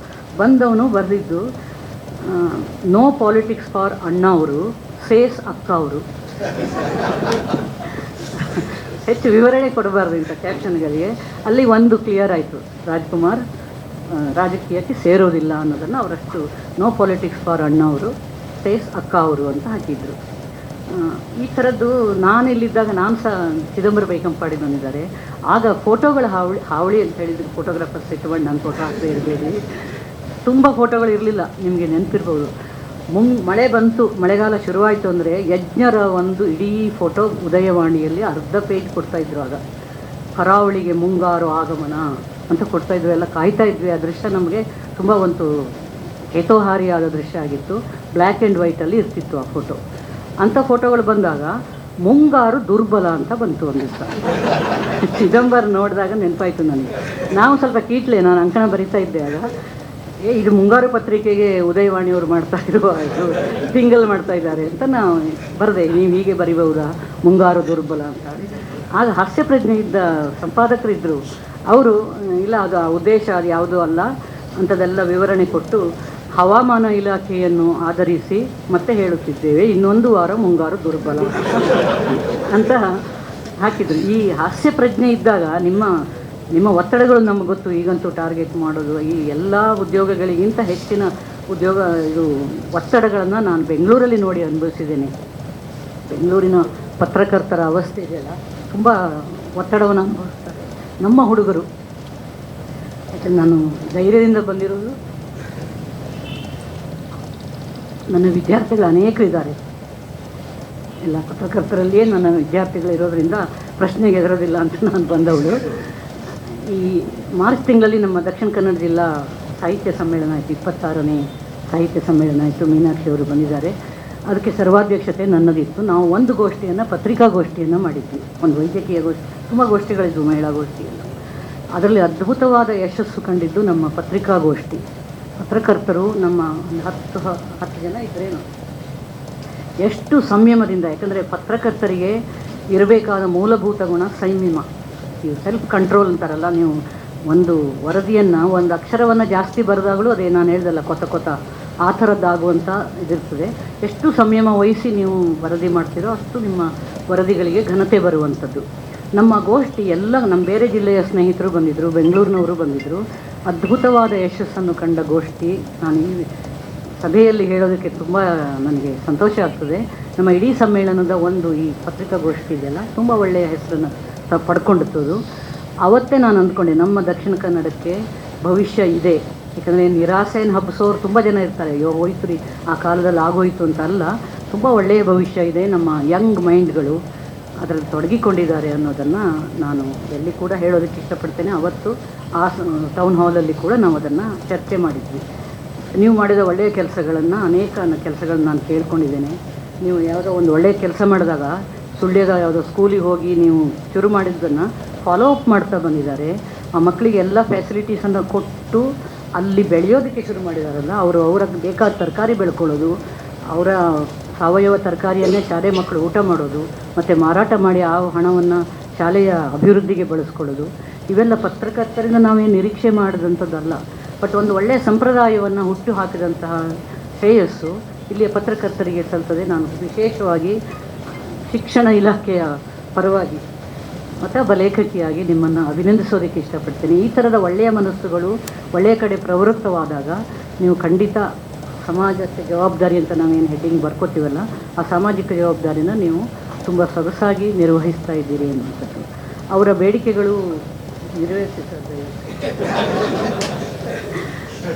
ಬಂದವನು ಬರೆದಿದ್ದು, ನೋ ಪಾಲಿಟಿಕ್ಸ್ ಫಾರ್ ಅಣ್ಣ ಅವರು, ಸೇಸ್ ಅಕ್ಕ ಅವರು. ಹೆಚ್ಚು ವಿವರಣೆ ಕೊಡಬಾರ್ದು ಇಂಥ ಕ್ಯಾಪ್ಷನ್ಗಳಿಗೆ. ಅಲ್ಲಿ ಒಂದು ಕ್ಲಿಯರ್ ಆಯಿತು, ರಾಜ್ಕುಮಾರ್ ರಾಜಕೀಯಕ್ಕೆ ಸೇರೋದಿಲ್ಲ ಅನ್ನೋದನ್ನು ಅವರಷ್ಟು ನೋ ಪಾಲಿಟಿಕ್ಸ್ ಫಾರ್ ಅಣ್ಣ ಅವರು, ಸೇಸ್ ಅಕ್ಕ ಅವರು ಅಂತ ಹಾಕಿದ್ರು. ಈ ಥರದ್ದು ನಾನಿಲ್ಲಿದ್ದಾಗ ನಾನು ಸಹ ಚಿದಂಬರ ಬೈಕಂಪಾಡಿ ಬಂದಿದ್ದಾರೆ. ಆಗ ಫೋಟೋಗಳ ಹಾವಳಿ ಅಂತ ಹೇಳಿದ್ರು. ಫೋಟೋಗ್ರಾಫರ್ಸ್ ಇಟ್ಕೊಂಡು ನಾನು ಫೋಟೋ ಹಾಕ್ತಾ ಇರಬೇಡಿ, ತುಂಬ ಫೋಟೋಗಳು ಇರಲಿಲ್ಲ. ನಿಮಗೆ ನೆನಪಿರ್ಬೋದು, ಮಳೆ ಬಂತು, ಮಳೆಗಾಲ ಶುರುವಾಯಿತು ಅಂದರೆ ಯಜ್ಞರ ಒಂದು ಇಡೀ ಫೋಟೋ ಉದಯವಾಣಿಯಲ್ಲಿ ಅರ್ಧ ಪೇಜ್ ಕೊಡ್ತಾಯಿದ್ರು. ಆಗ ಕರಾವಳಿಗೆ ಮುಂಗಾರು ಆಗಮನ ಅಂತ ಕೊಡ್ತಾಯಿದ್ರು. ಎಲ್ಲ ಕಾಯ್ತಾ ಇದ್ವಿ. ಆ ದೃಶ್ಯ ನಮಗೆ ತುಂಬ ಒಂದು ಹೇತೋಹಾರಿಯಾದ ದೃಶ್ಯ ಆಗಿತ್ತು. ಬ್ಲ್ಯಾಕ್ ಆ್ಯಂಡ್ ವೈಟಲ್ಲಿ ಇರ್ತಿತ್ತು ಆ ಫೋಟೋ. ಅಂಥ ಫೋಟೋಗಳು ಬಂದಾಗ ಮುಂಗಾರು ದುರ್ಬಲ ಅಂತ ಬಂತು ಒಂದು ದಿವಸ. ಚಿದಂಬರ ನೋಡಿದಾಗ ನೆನಪಾಯಿತು ನನಗೆ. ನಾವು ಸ್ವಲ್ಪ ಕೀಟ್ಲೆ, ನಾನು ಅಂಕಣ ಬರಿತಾ ಇದ್ದೆ ಆಗ. ಇದು ಮುಂಗಾರು ಪತ್ರಿಕೆಗೆ ಉದಯವಾಣಿಯವರು ಮಾಡ್ತಾ ಇರುವ ಇದು ಸಿಂಗಲ್ ಮಾಡ್ತಾ ಇದ್ದಾರೆ ಅಂತ ನಾವು ಬರೆದೆ. ನೀವು ಹೀಗೆ ಬರಿಬಹುದಾ ಮುಂಗಾರು ದುರ್ಬಲ ಅಂತ. ಆಗ ಹಾಸ್ಯ ಪ್ರಜ್ಞೆ ಇದ್ದ ಸಂಪಾದಕರಿದ್ದರು. ಅವರು ಇಲ್ಲ, ಅದು ಉದ್ದೇಶ ಅದು ಯಾವುದೂ ಅಲ್ಲ ಅಂಥದ್ದೆಲ್ಲ ವಿವರಣೆ ಕೊಟ್ಟು, ಹವಾಮಾನ ಇಲಾಖೆಯನ್ನು ಆಧರಿಸಿ ಮತ್ತೆ ಹೇಳುತ್ತಿದ್ದೇವೆ, ಇನ್ನೊಂದು ವಾರ ಮುಂಗಾರು ದುರ್ಬಲ ಅಂತ ಹಾಕಿದರು. ಈ ಹಾಸ್ಯ ಪ್ರಜ್ಞೆ ಇದ್ದಾಗ ನಿಮ್ಮ ಒತ್ತಡಗಳು ನಮಗೆ ಗೊತ್ತು. ಈಗಂತೂ ಟಾರ್ಗೆಟ್ ಮಾಡೋದು ಈ ಎಲ್ಲ ಉದ್ಯೋಗಗಳಿಗಿಂತ ಹೆಚ್ಚಿನ ಇದು ಒತ್ತಡಗಳನ್ನು ನಾನು ಬೆಂಗಳೂರಲ್ಲಿ ನೋಡಿ ಅನುಭವಿಸಿದ್ದೇನೆ. ಬೆಂಗಳೂರಿನ ಪತ್ರಕರ್ತರ ಅವಸ್ಥೆ ಇದೆಯಲ್ಲ, ತುಂಬ ಒತ್ತಡವನ್ನು ಅನುಭವಿಸ್ತಾರೆ ನಮ್ಮ ಹುಡುಗರು. ಯಾಕಂದರೆ ನಾನು ಧೈರ್ಯದಿಂದ ಬಂದಿರೋದು, ನನ್ನ ವಿದ್ಯಾರ್ಥಿಗಳು ಅನೇಕರಿದ್ದಾರೆ. ಎಲ್ಲ ಪತ್ರಕರ್ತರಲ್ಲಿಯೇ ನನ್ನ ವಿದ್ಯಾರ್ಥಿಗಳು ಇರೋದರಿಂದ ಪ್ರಶ್ನೆಗೆ ಎದುರೋದಿಲ್ಲ ಅಂತ ನಾನು ಬಂದವಳು. ಈ ಮಾರ್ಚ್ ತಿಂಗಳಲ್ಲಿ ನಮ್ಮ ದಕ್ಷಿಣ ಕನ್ನಡ ಜಿಲ್ಲಾ ಸಾಹಿತ್ಯ ಸಮ್ಮೇಳನ ಆಯಿತು, 26ನೇ ಸಾಹಿತ್ಯ ಸಮ್ಮೇಳನ ಆಯಿತು. ಮೀನಾಕ್ಷಿ ಅವರು ಬಂದಿದ್ದಾರೆ. ಅದಕ್ಕೆ ಸರ್ವಾಧ್ಯಕ್ಷತೆ ನನ್ನದಿತ್ತು. ನಾವು ಒಂದು ಗೋಷ್ಠಿಯನ್ನು, ಪತ್ರಿಕಾಗೋಷ್ಠಿಯನ್ನು ಮಾಡಿದ್ವಿ. ಒಂದು ವೈದ್ಯಕೀಯ ಗೋಷ್ಠಿ, ತುಂಬ ಗೋಷ್ಠಿಗಳಿದ್ವು, ಮಹಿಳಾ ಗೋಷ್ಠಿಯನ್ನು. ಅದರಲ್ಲಿ ಅದ್ಭುತವಾದ ಯಶಸ್ಸು ಕಂಡಿದ್ದು ನಮ್ಮ ಪತ್ರಿಕಾಗೋಷ್ಠಿ. ಪತ್ರಕರ್ತರು ನಮ್ಮ ಒಂದು 10 ಜನ ಇದ್ದರೇನು, ಎಷ್ಟು ಸಂಯಮದಿಂದ, ಯಾಕಂದರೆ ಪತ್ರಕರ್ತರಿಗೆ ಇರಬೇಕಾದ ಮೂಲಭೂತ ಗುಣ ಸಂಯಮ. ಈ ಸೆಲ್ಫ್ ಕಂಟ್ರೋಲ್ ಅಂತಾರಲ್ಲ, ನೀವು ಒಂದು ವರದಿಯನ್ನು, ಒಂದು ಅಕ್ಷರವನ್ನು ಜಾಸ್ತಿ ಬರೆದಾಗಲೂ ಅದೇ ನಾನು ಹೇಳ್ದಲ್ಲ ಕೊತ ಆ ಥರದ್ದಾಗುವಂಥ ಇದಿರ್ತದೆ. ಎಷ್ಟು ಸಂಯಮ ವಹಿಸಿ ನೀವು ವರದಿ ಮಾಡ್ತೀರೋ ಅಷ್ಟು ನಿಮ್ಮ ವರದಿಗಳಿಗೆ ಘನತೆ ಬರುವಂಥದ್ದು. ನಮ್ಮ ಗೋಷ್ಠಿ ಎಲ್ಲ ನಮ್ಮ ಬೇರೆ ಜಿಲ್ಲೆಯ ಸ್ನೇಹಿತರು ಬಂದಿದ್ದರು, ಬೆಂಗಳೂರಿನವರು ಬಂದಿದ್ದರು. ಅದ್ಭುತವಾದ ಯಶಸ್ಸನ್ನು ಕಂಡ ಗೋಷ್ಠಿ. ನಾನು ಈ ಸಭೆಯಲ್ಲಿ ಹೇಳೋದಕ್ಕೆ ತುಂಬ ನನಗೆ ಸಂತೋಷ ಆಗ್ತದೆ. ನಮ್ಮ ಇಡೀ ಸಮ್ಮೇಳನದ ಒಂದು ಈ ಪತ್ರಿಕಾಗೋಷ್ಠಿ ಇದೆಯಲ್ಲ, ತುಂಬ ಒಳ್ಳೆಯ ಹೆಸರನ್ನು ಪಡ್ಕೊಂಡಿತ್ತು. ಆವತ್ತೇ ನಾನು ಅಂದ್ಕೊಂಡೆ ನಮ್ಮ ದಕ್ಷಿಣ ಕನ್ನಡಕ್ಕೆ ಭವಿಷ್ಯ ಇದೆ. ಯಾಕಂದರೆ ನಿರಾಸೆಯನ್ನು ಹಬ್ಬಿಸೋರು ತುಂಬ ಜನ ಇರ್ತಾರೆ. ಅಯ್ಯೋ ಹೋಯ್ತು ರೀ, ಆ ಕಾಲದಲ್ಲಿ ಆಗೋಯ್ತು ಅಂತ ಅಲ್ಲ, ತುಂಬ ಒಳ್ಳೆಯ ಭವಿಷ್ಯ ಇದೆ. ನಮ್ಮ ಯಂಗ್ ಮೈಂಡ್ಗಳು ಅದರಲ್ಲಿ ತೊಡಗಿಕೊಂಡಿದ್ದಾರೆ ಅನ್ನೋದನ್ನು ನಾನು ಎಲ್ಲಿ ಕೂಡ ಹೇಳೋದಕ್ಕೆ ಇಷ್ಟಪಡ್ತೇನೆ. ಅವತ್ತು ಆ ಟೌನ್ ಹಾಲಲ್ಲಿ ಕೂಡ ನಾವು ಅದನ್ನು ಚರ್ಚೆ ಮಾಡಿದ್ವಿ. ನೀವು ಮಾಡಿದ ಒಳ್ಳೆಯ ಕೆಲಸಗಳನ್ನು, ಅನೇಕ ಕೆಲಸಗಳನ್ನು ನಾನು ಕೇಳ್ಕೊಂಡಿದ್ದೇನೆ. ನೀವು ಯಾವುದೋ ಒಂದು ಒಳ್ಳೆಯ ಕೆಲಸ ಮಾಡಿದಾಗ ಸುಳ್ಯದ ಯಾವುದೋ ಸ್ಕೂಲಿಗೆ ಹೋಗಿ ನೀವು ಶುರು ಮಾಡಿದ್ದನ್ನು ಫಾಲೋ ಅಪ್ ಮಾಡ್ತಾ ಬಂದಿದ್ದಾರೆ. ಆ ಮಕ್ಕಳಿಗೆ ಎಲ್ಲ ಫೆಸಿಲಿಟೀಸನ್ನು ಕೊಟ್ಟು ಅಲ್ಲಿ ಬೆಳೆಯೋದಕ್ಕೆ ಶುರು ಮಾಡಿದಾರಲ್ಲ, ಅವ್ರಿಗೆ ಬೇಕಾದ ತರಕಾರಿ ಬೆಳ್ಕೊಳ್ಳೋದು, ಅವರ ಸಾವಯವ ತರಕಾರಿಯನ್ನೇ ಶಾಲೆ ಮಕ್ಕಳು ಊಟ ಮಾಡೋದು, ಮತ್ತು ಮಾರಾಟ ಮಾಡಿ ಆ ಹಣವನ್ನು ಶಾಲೆಯ ಅಭಿವೃದ್ಧಿಗೆ ಬಳಸ್ಕೊಳ್ಳೋದು, ಇವೆಲ್ಲ ಪತ್ರಕರ್ತರಿಂದ ನಾವೇನು ನಿರೀಕ್ಷೆ ಮಾಡಿದಂಥದ್ದಲ್ಲ. ಬಟ್ ಒಂದು ಒಳ್ಳೆಯ ಸಂಪ್ರದಾಯವನ್ನು ಹುಟ್ಟು ಹಾಕಿದಂತಹ ಶ್ರೇಯಸ್ಸು ಇಲ್ಲಿಯ ಪತ್ರಕರ್ತರಿಗೆ ಸಲ್ತದೆ. ನಾನು ವಿಶೇಷವಾಗಿ ಶಿಕ್ಷಣ ಇಲಾಖೆಯ ಪರವಾಗಿ ಮತ್ತೊಬ್ಬ ಲೇಖಕಿಯಾಗಿ ನಿಮ್ಮನ್ನು ಅಭಿನಂದಿಸೋದಕ್ಕೆ ಇಷ್ಟಪಡ್ತೀನಿ. ಈ ಥರದ ಒಳ್ಳೆಯ ಮನಸ್ಸುಗಳು ಒಳ್ಳೆಯ ಕಡೆ ಪ್ರವೃತ್ತವಾದಾಗ ನೀವು ಖಂಡಿತ ಸಮಾಜಕ್ಕೆ ಜವಾಬ್ದಾರಿ ಅಂತ ನಾವೇನು ಹೆಡ್ಡಿಂಗ್ ಬರ್ಕೋತೀವಲ್ಲ, ಆ ಸಾಮಾಜಿಕ ಜವಾಬ್ದಾರಿನ ನೀವು ತುಂಬ ಸೊಗಸಾಗಿ ನಿರ್ವಹಿಸ್ತಾ ಇದ್ದೀರಿ ಅನ್ನುವಂಥದ್ದು. ಅವರ ಬೇಡಿಕೆಗಳು ನೆರವೇರಿಸಿದ್ದಾರೆ.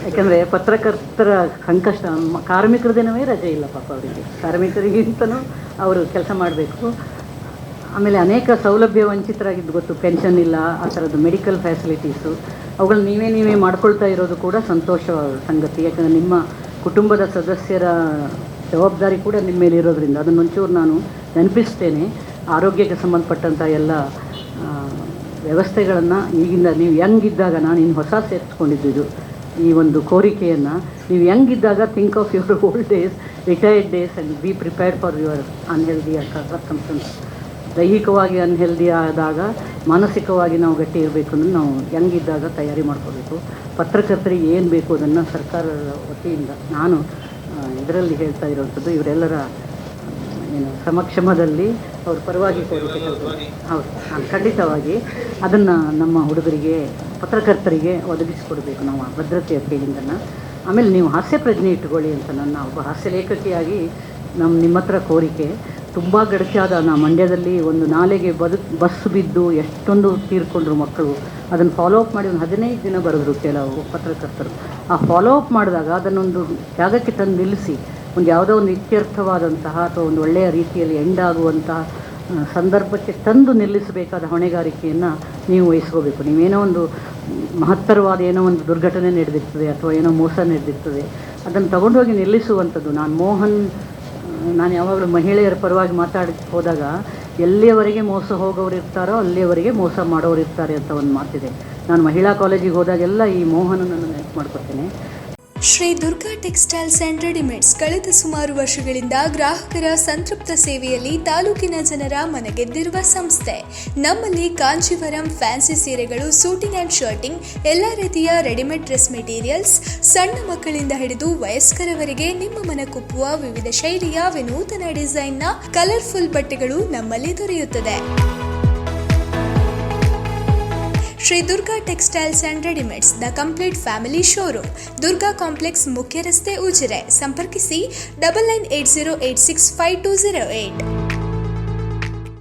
ಯಾಕಂದರೆ ಪತ್ರಕರ್ತರ ಸಂಕಷ್ಟ, ಕಾರ್ಮಿಕರ ದಿನವೇ ರಜೆ ಇಲ್ಲ ಪಾಪ ಅವರಿಗೆ. ಕಾರ್ಮಿಕರಿಗಿಂತಲೂ ಅವರು ಕೆಲಸ ಮಾಡಬೇಕು. ಆಮೇಲೆ ಅನೇಕ ಸೌಲಭ್ಯ ವಂಚಿತರಾಗಿದ್ದು ಗೊತ್ತು, ಪೆನ್ಷನ್ ಇಲ್ಲ, ಆ ಥರದ್ದು ಮೆಡಿಕಲ್ ಫೆಸಿಲಿಟೀಸು, ಅವುಗಳು ನೀವೇ ಮಾಡ್ಕೊಳ್ತಾ ಇರೋದು ಕೂಡ ಸಂತೋಷವಾದ ಸಂಗತಿ. ಯಾಕಂದರೆ ನಿಮ್ಮ ಕುಟುಂಬದ ಸದಸ್ಯರ ಜವಾಬ್ದಾರಿ ಕೂಡ ನಿಮ್ಮ ಮೇಲೆ ಇರೋದ್ರಿಂದ ಅದನ್ನೊಂಚೂರು ನಾನು ನೆನಪಿಸ್ತೇನೆ. ಆರೋಗ್ಯಕ್ಕೆ ಸಂಬಂಧಪಟ್ಟಂಥ ಎಲ್ಲ ವ್ಯವಸ್ಥೆಗಳನ್ನು ಈಗಿಂದ ನೀವು ಯಂಗಿದ್ದಾಗ, ನಾನು ಇನ್ನು ಹೊಸ ಸೇರಿಸ್ಕೊಂಡಿದ್ದು ಈ ಒಂದು ಕೋರಿಕೆಯನ್ನು, ನೀವು ಯಂಗಿದ್ದಾಗ think of your old days, retired days and be prepared for your unhealthy circumstances. ದೈಹಿಕವಾಗಿ ಅನ್ಹೆಲ್ದಿ ಆದಾಗ ಮಾನಸಿಕವಾಗಿ ನಾವು ಗಟ್ಟಿ ಇರಬೇಕು ಅಂದರೆ ನಾವು ಯಂಗಿದ್ದಾಗ ತಯಾರಿ ಮಾಡ್ಕೋಬೇಕು. ಪತ್ರಕರ್ತರಿಗೆ ಏನು ಬೇಕು ಅದನ್ನು ಸರ್ಕಾರದ ವತಿಯಿಂದ ನಾನು ಇದರಲ್ಲಿ ಹೇಳ್ತಾ ಇರೋವಂಥದ್ದು, ಇವರೆಲ್ಲರ ಏನು ಸಮಕ್ಷಮದಲ್ಲಿ ಅವ್ರ ಪರವಾಗಿ ಕೋರಿಕೆ. ಹೌದು, ನಾನು ಖಂಡಿತವಾಗಿ ಅದನ್ನು ನಮ್ಮ ಹುಡುಗರಿಗೆ, ಪತ್ರಕರ್ತರಿಗೆ ಒದಗಿಸಿಕೊಡಬೇಕು ನಾವು ಆ ಭದ್ರತೆಯ ಫೀಲಿಂಗನ್ನು. ಆಮೇಲೆ ನೀವು ಹಾಸ್ಯ ಪ್ರಜ್ಞೆ ಇಟ್ಟುಕೊಳ್ಳಿ ಅಂತ ನನ್ನ ಒಬ್ಬ ಹಾಸ್ಯ ಲೇಖಕಿಯಾಗಿ ನಿಮ್ಮ ಹತ್ರ ಕೋರಿಕೆ. ತುಂಬ ಗಡಚಾದ ಮಂಡ್ಯದಲ್ಲಿ ಒಂದು ನಾಲೆಗೆ ಬಸ್ ಬಿದ್ದು ಎಷ್ಟೊಂದು ತೀರ್ಕೊಂಡ್ರು ಮಕ್ಕಳು. ಅದನ್ನು ಫಾಲೋ ಅಪ್ ಮಾಡಿ ಒಂದು 15 ದಿನ ಬರೆದ್ರು ಕೆಲವು ಪತ್ರಕರ್ತರು. ಆ ಫಾಲೋ ಅಪ್ ಮಾಡಿದಾಗ ಅದನ್ನೊಂದು ಜಾಗಕ್ಕೆ ತಂದು ನಿಲ್ಲಿಸಿ, ಒಂದು ಯಾವುದೋ ಒಂದು ಇತ್ಯರ್ಥವಾದಂತಹ ಅಥವಾ ಒಂದು ಒಳ್ಳೆಯ ರೀತಿಯಲ್ಲಿ ಎಂಡ್ ಆಗುವಂತಹ ಸಂದರ್ಭಕ್ಕೆ ತಂದು ನಿಲ್ಲಿಸಬೇಕಾದ ಹೊಣೆಗಾರಿಕೆಯನ್ನು ನೀವು ವಹಿಸ್ಕೋಬೇಕು. ನೀವೇನೋ ಒಂದು ಮಹತ್ತರವಾದ ಏನೋ ಒಂದು ದುರ್ಘಟನೆ ನಡೆದಿರ್ತದೆ ಅಥವಾ ಏನೋ ಮೋಸ ನಡೆದಿರ್ತದೆ, ಅದನ್ನು ತಗೊಂಡೋಗಿ ನಿಲ್ಲಿಸುವಂಥದ್ದು. ನಾನು ಯಾವಾಗಲೂ ಮಹಿಳೆಯರ ಪರವಾಗಿ ಹೋದಾಗ ಎಲ್ಲಿಯವರೆಗೆ ಮೋಸ ಹೋಗೋರು ಇರ್ತಾರೋ ಅಲ್ಲಿಯವರೆಗೆ ಮೋಸ ಮಾಡೋರು ಇರ್ತಾರೆ ಅಂತ ಒಂದು ಮಾತಿದೆ. ನಾನು ಮಹಿಳಾ ಕಾಲೇಜಿಗೆ ಹೋದಾಗೆಲ್ಲ ಈ ಮೋಹನನ್ನು ನೆನಪು ಮಾಡ್ಕೊತೇನೆ. Shri Durga textiles and readymades ಕಳೆದ ಸುಮಾರು ವರ್ಷಗಳಿಂದ ಗ್ರಾಹಕರ ಸಂತೃಪ್ತ ಸೇವೆಯಲ್ಲಿ ತಾಲೂಕಿನ ಜನರ ಮನಗೆದ್ದಿರುವ ಸಂಸ್ಥೆ. ನಮ್ಮಲ್ಲಿ ಕಾಂಜೀವರಂ ಫ್ಯಾನ್ಸಿ ಸೀರೆಗಳು, ಸೂಟಿಂಗ್ ಆ್ಯಂಡ್ ಶರ್ಟಿಂಗ್, ಎಲ್ಲ ರೀತಿಯ ರೆಡಿಮೇಡ್ ಡ್ರೆಸ್ ಮೆಟೀರಿಯಲ್ಸ್, ಸಣ್ಣ ಮಕ್ಕಳಿಂದ ಹಿಡಿದು ವಯಸ್ಕರವರೆಗೆ ನಿಮ್ಮ ಮನಕುಪ್ಪುವ ವಿವಿಧ ಶೈಲಿಯ ವಿನೂತನ ಡಿಸೈನ್ನ ಕಲರ್ಫುಲ್ ಬಟ್ಟೆಗಳು ನಮ್ಮಲ್ಲಿ ದೊರೆಯುತ್ತದೆ. Shri Durga textiles and readymades, the complete family showroom, Durga complex, ಮುಖ್ಯ ರಸ್ತೆ, ಉಜಿರೆ. ಸಂಪರ್ಕಿಸಿ 9980865208.